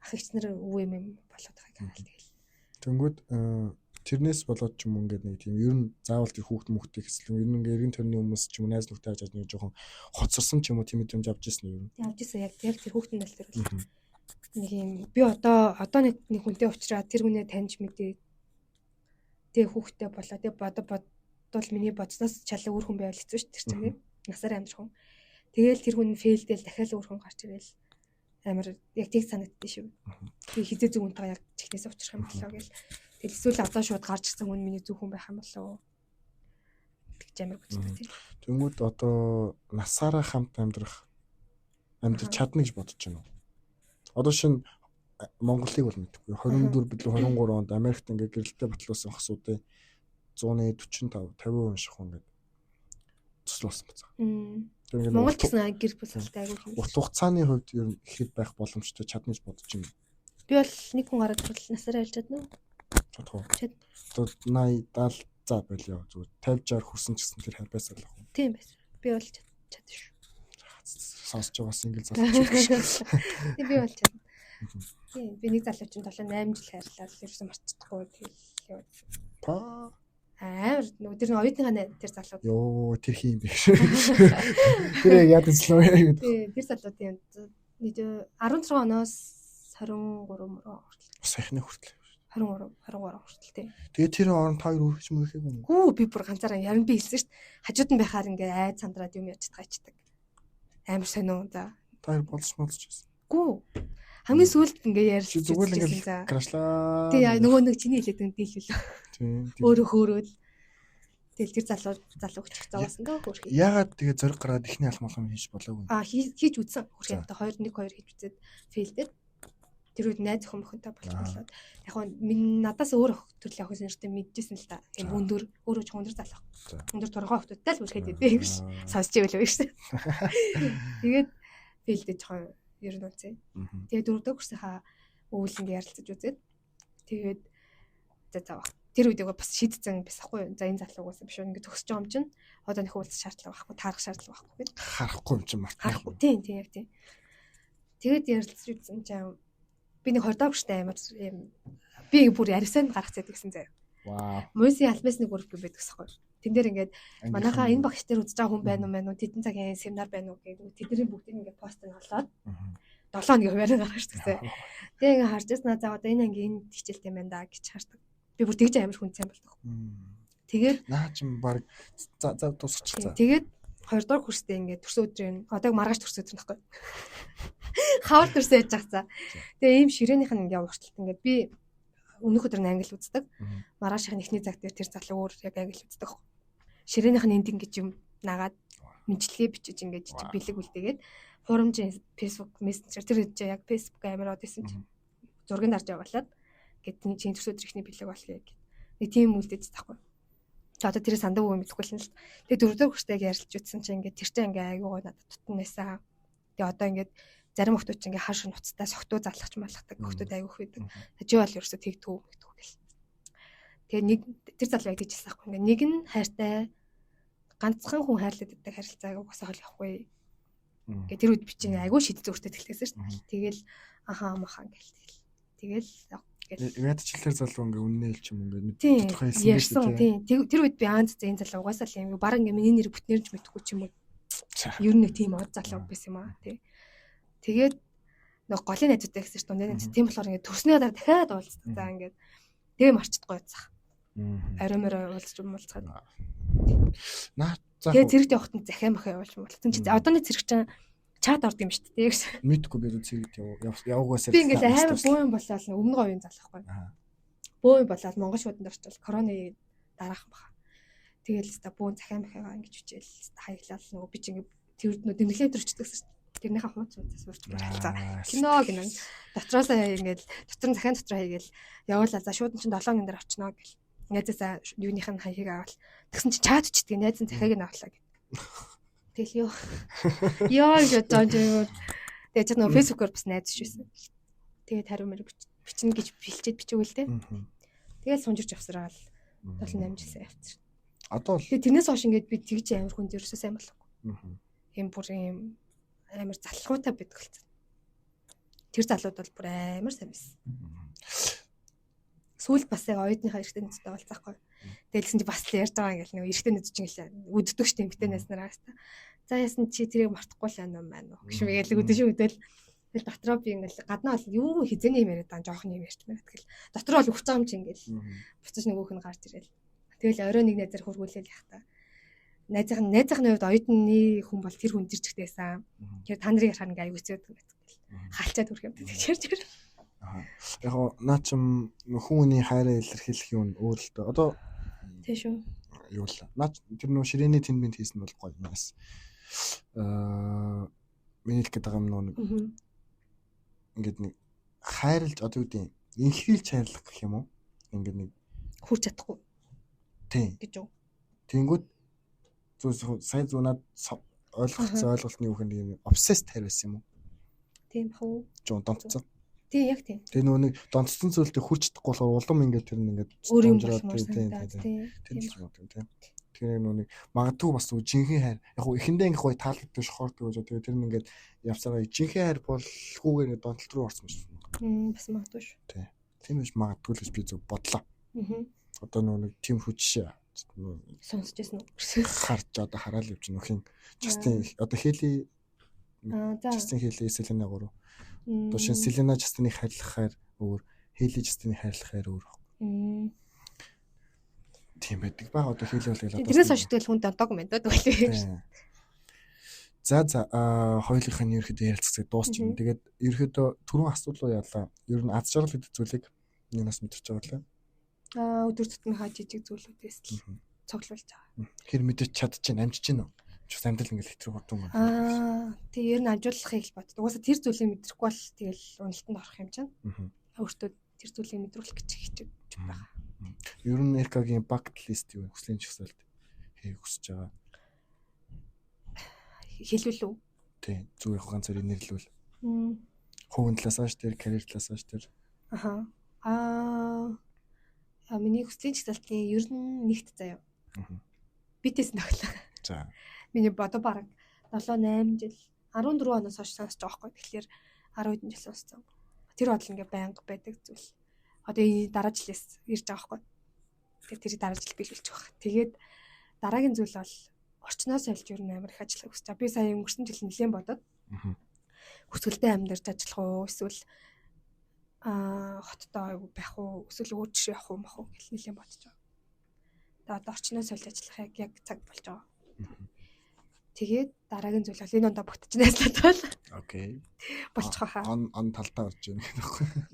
Ах ичнэр өвөө юм болоод байгааг тэгэл. Тэнгүүд тэрнээс болоод ч юм ингээд нэг тийм ер нь заавал тэр хүүхд мөхтэй хэсэл ер нь ингээд эргэн тойрны хүмүүс ч юм найз нөхдөд хажаад нэг жоохон хоцорсон ч юм уу тийм мэдрэмж авч ирсэн юм. Авч ирсэн яг тэр хүүхдийн нал дээр нэг юм би одоо нэг хүнтэй уулзраад тэр хүнээ таньж мэдээ тэг хүүхдтэй болоо тэг бодвол миний бодсноос чалаа өөр хүн байвал хэцүү шүү дээ тэр чинь насаар амжих хүн. Тэгээл тэр хүн фейлдэл дахиад өөр хүн гарч ирэл амар яг тэг санагддээ шүү. Би хизээ зүг үнтэйгээ яг чихнээс уучрах юм болоо гэл. Тэгэл эсвэл одоо шууд гарч ирсэн хүн миний зөв хүн байх юм болоо гэж амар боддог тийм. Тэнгүүд одоо насаараа хамт амьдрах амьдрал чадна гэж бодож байна уу? Одоо шинэ Монголыг бол мэдгүй 24 билүү 23 онд Америкт ингээд гэрэлтэй батлуулсан хосуудын 145 50% ших хүн ингээд төсөл болсон байна. Монгол гэсэн гэр бүл салтай айгүй. Урт хугацааны хувьд ер нь ихэд байх боломжтой чадна гэж бодож байна. Би бол нэг хүн гараад ирвэл насаараа ялж чадна уу? Чадах уу? Одоо 80 70 за болио зүгээр 50 60 хүрсэн ч гэсэн тэр хайбаас болох уу? Тийм байсан. Би бол чадна шүү. Сонсож байгаас ингээл залууч шүү. Би бол чадна. Тийм би нэг залууч чинь 7 8 жил хайрлаа ерөөсөн марцдаггүй тэгэл яваад. Па амар нөгөө тэр оюутныхаа тэр залууд. Йоо тэр хин бэ. Тэр яд злоо яа. Тийм тэр залуудын нэг 16 оноос 23 мөрөө хүртэл. Сайхны хүртэл. 23 хүртэл тийм. Тэгээ тэр орон та хоёр үргэлж мөрөх юм уу? Хүү би бүр ганцаараа яран би хэлсэн шүү дээ. Хажууд нь байхаар ингээ айд сандраад юм ярьж тагчдаг. Амар сонио за. Та хоёр болж байсан. Гүү. Хамгийн сүүлд ингээ ярьж зүгээр л ингээ крашлаа. Тий нөгөө нэг чиний хэлээд нэг дийлүүлээ. Тийм. Өөрөө хөөрөөл. Тэгэл тэр залуу хөтлөх зовоосон дөө хөөрхий. Яагаад тэгээ зориг гараад ихний алхам хийж болоогүй? Хийж үзсэн. Хөөрхий одоо 2 хийж үзээд фейлдээд тэр үед найз охинтой болчихлоо. Яг нь надаас өөр төрлийн охин нэртэй мэдчихсэн л та. Тийм өндөр өөрөө ч өндөр залах. Өндөр тургай охтодтай л үлхээд идэв гэж сонсч ивэл байж таа. Тэгээд фейлдэж жоохон ер нь үнцээ. Тэгээд 4 дахь курсынхаа өвлөнд ярилцаж үзээд тэгээд за тэр үед бас шийдсэн байсан хгүй. За энэ залуугаас биш үү ингээд төгсөж байгаа юм чинь одоо нөхөө уулзах шаардлага байхгүй, таарах шаардлага байхгүй гэдэг. Харахгүй юм чинь мартах. Харахгүй. Тийм яг тийм. Тэгээд ярилцж үзсэн чинь би нэг 20 даагштай амар юм би бүр ярисанд гаргацээд гэсэн заяа. Вау. Мөсийн альбасны групп гэдэг байхгүй. Тэн дээр ингээд манайхаа энэ багш нар үзэж байгаа хүн байна уу, тэдэн цагийн семинар байна уу гэдэг тэдний бүгдийг ингээд пост нь олоод 7 хоногийн хуваарь гаргаж тагсаа. Тэгээ ингээд харж яснаа за одоо энэ ангийн энэ хичээлтэй юм байна да гэж хардаг. Би бүр тэгж амар хүн сайн болдог. Тэгээд наа чи баг за тусчихсан. Тэгээд 2 дугаар курстэй ингээд төрсөн өдрийн одоо маргааш төрсөн өдөр нөхгүй. Хавар төрсөн яж байгаа цаа. Тэгээ ийм ширээнийх нь ингээд урталт ингээд би өмнөх өдөр нь англи үздэг. Маргаашийн эхний цаг дээр тэр залуу өөр яг англи үздэг. Ширээнийх нь энд ингэж юм нагаад мэдлэгээ бичиж ингэж бэлэг үлдээгээд хурамжийн Facebook Messenger тэр үед яг Facebook амар од исэн чинь зургийг дарж явуулаад гэт чинь төрсөн өдөр ихний бэлэг болхий гэх. Нэг тийм үлдээж таахгүй. За одоо тэр сандаа үг мэдэхгүй л. Тэгээ дөрөвдүгээр курстайг ярилж утсан чинь ингээд тэр чинь ингээ айгуу надад тутан байсан. Тэгээ одоо ингээд зарим хүмүүс чинь ингээ хаш нуцтай согтуу залгах малхдаг хүмүүс айгуух байдаг. Чи бол ерөөсө тэгтгүү гэх гэл. Тэгээ нэг тэр залуу яг тийжсэн аахгүй. Ингээ нэг нь хайртай ганцхан хүн хайрлаад байдаг харилцааг угсаа хол явахгүй. Ингээ тэр үед би чинь айгуу шийдэл өөртөө тэлгэсэн шүү дээ. Тэгэл ахаа махан гэл. Тэгэл ядчлэр залуу ингээ үннээ хэлч юм ингээ тодорхой хэлсэн шүү дээ. Тэр үед би аанц энэ залуу угаасаа л юм баг ингээ миний нэр бүтнээрж мэдхгүй ч юм уу. Ер нь тийм од залуу байсан юм аа тий. Тэгээд нэг голын найзуудтай гэсэн чинь дундаа найз тийм болохоор ингээ төрснөө дараа дахиад уулзсан. За ингээ тэгээ марчдаггүй цах. Арай мөрөө уулзч юм уулзгаад. Наа тэгээ зэрэгт явахад нь захиа махаа явуулж уулзсан чи одооны зэрэг чинь чат орд юм шүү дээ гэсэн. Мэдгүй би зэрэгт явуугаас би ингээ амар бөөм болоод өмнө говийн залахгүй. Бөөм болоод Монгол шууданд орчвол короны дараах баха. Тэгээл өста бөөм захиа махаа ингэж хүчээл хаяглал нөгөө би чи ингээ тэр дэмглээ төрчдөг гэсэн. Тэрнийхээ хууц үзээс урч харилцаа. Кино гэнэ. Дотроосоо ингээл дотор нь захиан дотроо хийгээл явуулаа. За шууд чинь 7 өдрийн дээр очно гэл. Найзаасаа юуных нь хаягийг авал. Тэгсэн чинь чат чидгээ найз нь захиаг нь авлаа гэх. Тэгэл ёо гэж бодож тэгээд ч нөгөө фэйсбүүкээр бас найз швэсэн. Тэгээд хариу мэр бичнэ гэж бэлчээд бичээгүүл те. Тэгээд сунжирч авсараа л 78 жилсэн явцсан. Одоо тэгээд тэрнээс хойш ингээд би тэгж амар хүн ерөөсөө сайн болохгүй. Ийм бүр ийм амар залхуутай байдаг болсон. Тэр залууд бол бүр амар сайн байсан. Сүүлд бас яг оюутныхаа эрэгтэй найзтай уулзахгүй. Тэгэлсэн чи бас л ярьж байгаа ингээл нэг эрэгтэй найз чинь ингээл үддэг штеп эмэгтэй найзнараа хаста. За яасан чи тэрийг мартахгүй л юм байна уу гэж мэгэл үдэш үдэл. Тэгэл дотроо би ингээл гаднаа бол юу хизээний юм яриад байгаа жоохон юм ярьчихмаа. Тэгэл дотроо бол өгч байгаа юм чи ингээл буцаж нөгөөх нь гарч ирэл. Тэгэл орой нэг найзаар хөргүүлээл яхта. Найзын хувьд оюутны хүн бол тэр хүн зэрэгтэй байсан. Тэр та нарыг харахад ингээ аягүй цэвэд юм байна. Хаалцаад хүрх юм гэж ярьж байна. Яг наа чим хүмүүний хайраа илэрхийлэх юм өөр л дээ. Одоо тийм шүү. Юу л наа тэр нөө ширээний тэнд бинт хийсэн бол гоё юм бас. Миний л гэдэг юм нэг ингээд нэг хайрлж одоо юу гэдэг инхрийлж хайрлах гэх юм уу? Ингээд нэг хүрч чадахгүй. Тийм. гэж үү. Тэнгүүд сая зүүнад ойлгоцсон ойлголтны үг нь obsessed хайр байсан юм уу? Тийм хөө. Жон донцсон. Тийм яг тийм. Тэгээ нөгөө нэг донцсон зүйлтэй хүрч чадахгүй болохоор улам ингээд тэр нэг ингээд өөрөөр тийм. Тэгээ нөгөө нэг магадгүй бас жинхэнэ хайр яг хуу эхэндээ ингээд гоё таалагддаг шохордог гэж тэгээ тэр нь ингээд явсараа жинхэнэ хайр болхгүйгээр ингээд донтол руу орсон юм бас магадгүй шүү. Тийм. Тийм биш магадгүй л гэж би зөв бодлоо. Одоо нөгөө нэг тийм хүчшээ сонсож байсан уу? Харж одоо хараал явж нөхин Justin одоо Хели Justin Хели Селена 3. Одоо шин Селена Justin-ыг хайрлах хайр өөр, Хели Justin-ыг хайрлах хайр өөр. Тийм байдаг ба одоо Хели бол одоо тэрнээс хойш тэгэл хүн дондог юм даа тэгвэл. За хоёулынх нь ерөөхдөө ярилцдаг дуусчихна. Тэгээд ерөөхдөө түрүүн асуудал руу яллаа. Ер нь аз жаргал гэдэг зүйлийг юунаас мэдэрч байгаа лээ. Өдөр тутмынхаа жижиг зүйлүүдээс л цоглуулж байгаа. Хэр мэдэрч чадчихээн амжиж гин үү? Чус амьдрал ингээл хэтрүү хурдан байна. Тэгээ ер нь амжуулахыг л бод. Угаасаа тэр зүйлийг мэдрэхгүй бол тэгэл уналтанд орох юм чинь. Өөртөө тэр зүйлийг мэдрүүлэх гэж хичээж байгаа. Ер нь Эркагийн bucket list юу хүслийн жагсаалт хийх хүсэж байгаа. Хэлвэл үү? Тийм, зүгээр ганц зэрэг нэрлүүл. Хувийн талаас ааш тэр, карьер талаас ааш тэр. миний хүслийн чагсалтын ер нь нэгт заяа. Битээс нөхлөө. За. Миний бодо бараг 7 8 жил 14 оноос хойш сонсож байгаа байхгүй. Тэгэхээр 10 хэдэн жил сонссон. Тэр бодол ингээ байнга байдаг зүйл. Одоо энэ дараа жилээс ирж байгаа байхгүй. Тэгэхээр тэрийг дараа жил биелүүлж байгаа. Тэгээд дараагийн зүйл бол орчноос олж ер нь амар их ажиллах хүсэж байгаа. Би сая өнгөрсөн жил нэлээд бодоод. Хүсгэлтэй амьдарч ажиллах уу эсвэл хоттоо байх уу эсвэл өөр жишээ явах уу мах уу гэл нэлээд бодож байгаа. Тэгээд одоо орчноос олж ажиллах яг цаг болж байгаа. Тэгээд дараагийн зүйл бол энэ ондоо бүтчихнээс л бол. Окей. Болчих хаа. Он талдаа орж ийн гэх юм.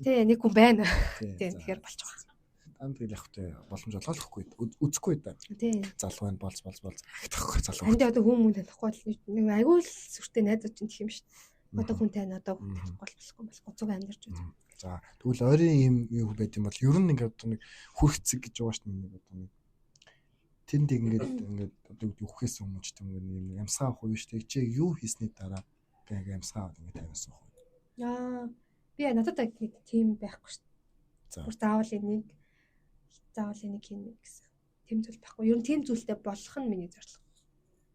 Тий, нэг хүн байна. Тий, тэгэхээр болчих хаа. Ам тэгэл явахтай боломж олгохгүй үзэхгүй да. Тий. Залуу байна болц хагтахгүй залуу. Энд одоо хүмүүс танихгүй нэг аягүй л сүртэй найзууд чинь тэх юм шүү дээ. Одоо хүн тань одоо хүн танихгүй болохгүй гоцог амьдарч үзье. За тэгвэл ойрын юм юу байд юм бол ер нь ингээд одоо нэг хүрхцэг гэж байгаа шүү дээ нэг одоо нэг тэнд ингээд одоо үхээс өмнө ч юм нэг ямсгаа авах уу шүү дээ. Чи юу хийсний дараа ингээ ямсгаа аваад ингээд тавиасан уу? Би надад тийм байхгүй шүү дээ. За. Бүр заавал энийг хийнэ гэсэн. Тийм зүйл байхгүй. Ер нь тийм зүйлтэй болох нь миний зорилго.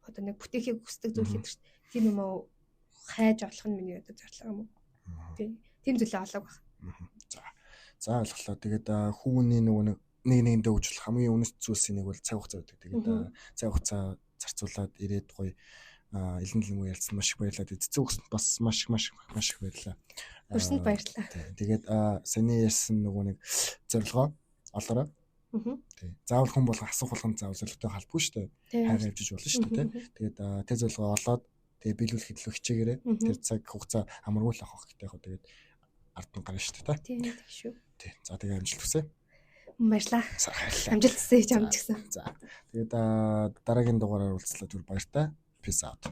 Одоо нэг бүтээхийг хүсдэг зүйл гэдэг шүү дээ. Тийм юм уу хайж олох нь миний одоо зорилго юм уу? Тийм зүйлээ олоог байна. За. За ойлголоо. Тэгээд хүүний нөгөө нэгэндээ хөгжүүлэх хамгийн үнэт зүйлсийн нэг бол цаг хугацаа гэдэг. Тэгээд цаг хугацаа зарцуулаад ирээд гоё элен дэлгүүр ялцсан маш их баярлалаа. Цэцэн өгсөнд бас маш их баярлалаа. Өрсөнд баярлалаа. Тэгээд саний ярьсан нөгөө нэг зорилгоо олоорой. Тий. Заавал хүн болох асуух болгон заавал зорилготой халбгүй шүү дээ. Хайгаа явж болно шүү дээ. Тэгээд тэр зорилгоо олоод тэгээд биелүүлэх хэлөө хичээгээрээ тэр цаг хугацаа амаргүй л авах хэрэгтэй яг. Тэгээд ард нь гарна шүү дээ. Тийм шүү. Тий. За тэгээд амжилт хүсье. Баярлалаа. Баярлалаа. Амжилт хүсье гэж амжигсан. За. Тэгээд дараагийн дугаараар уулзлаа түр баяртай. Peace out.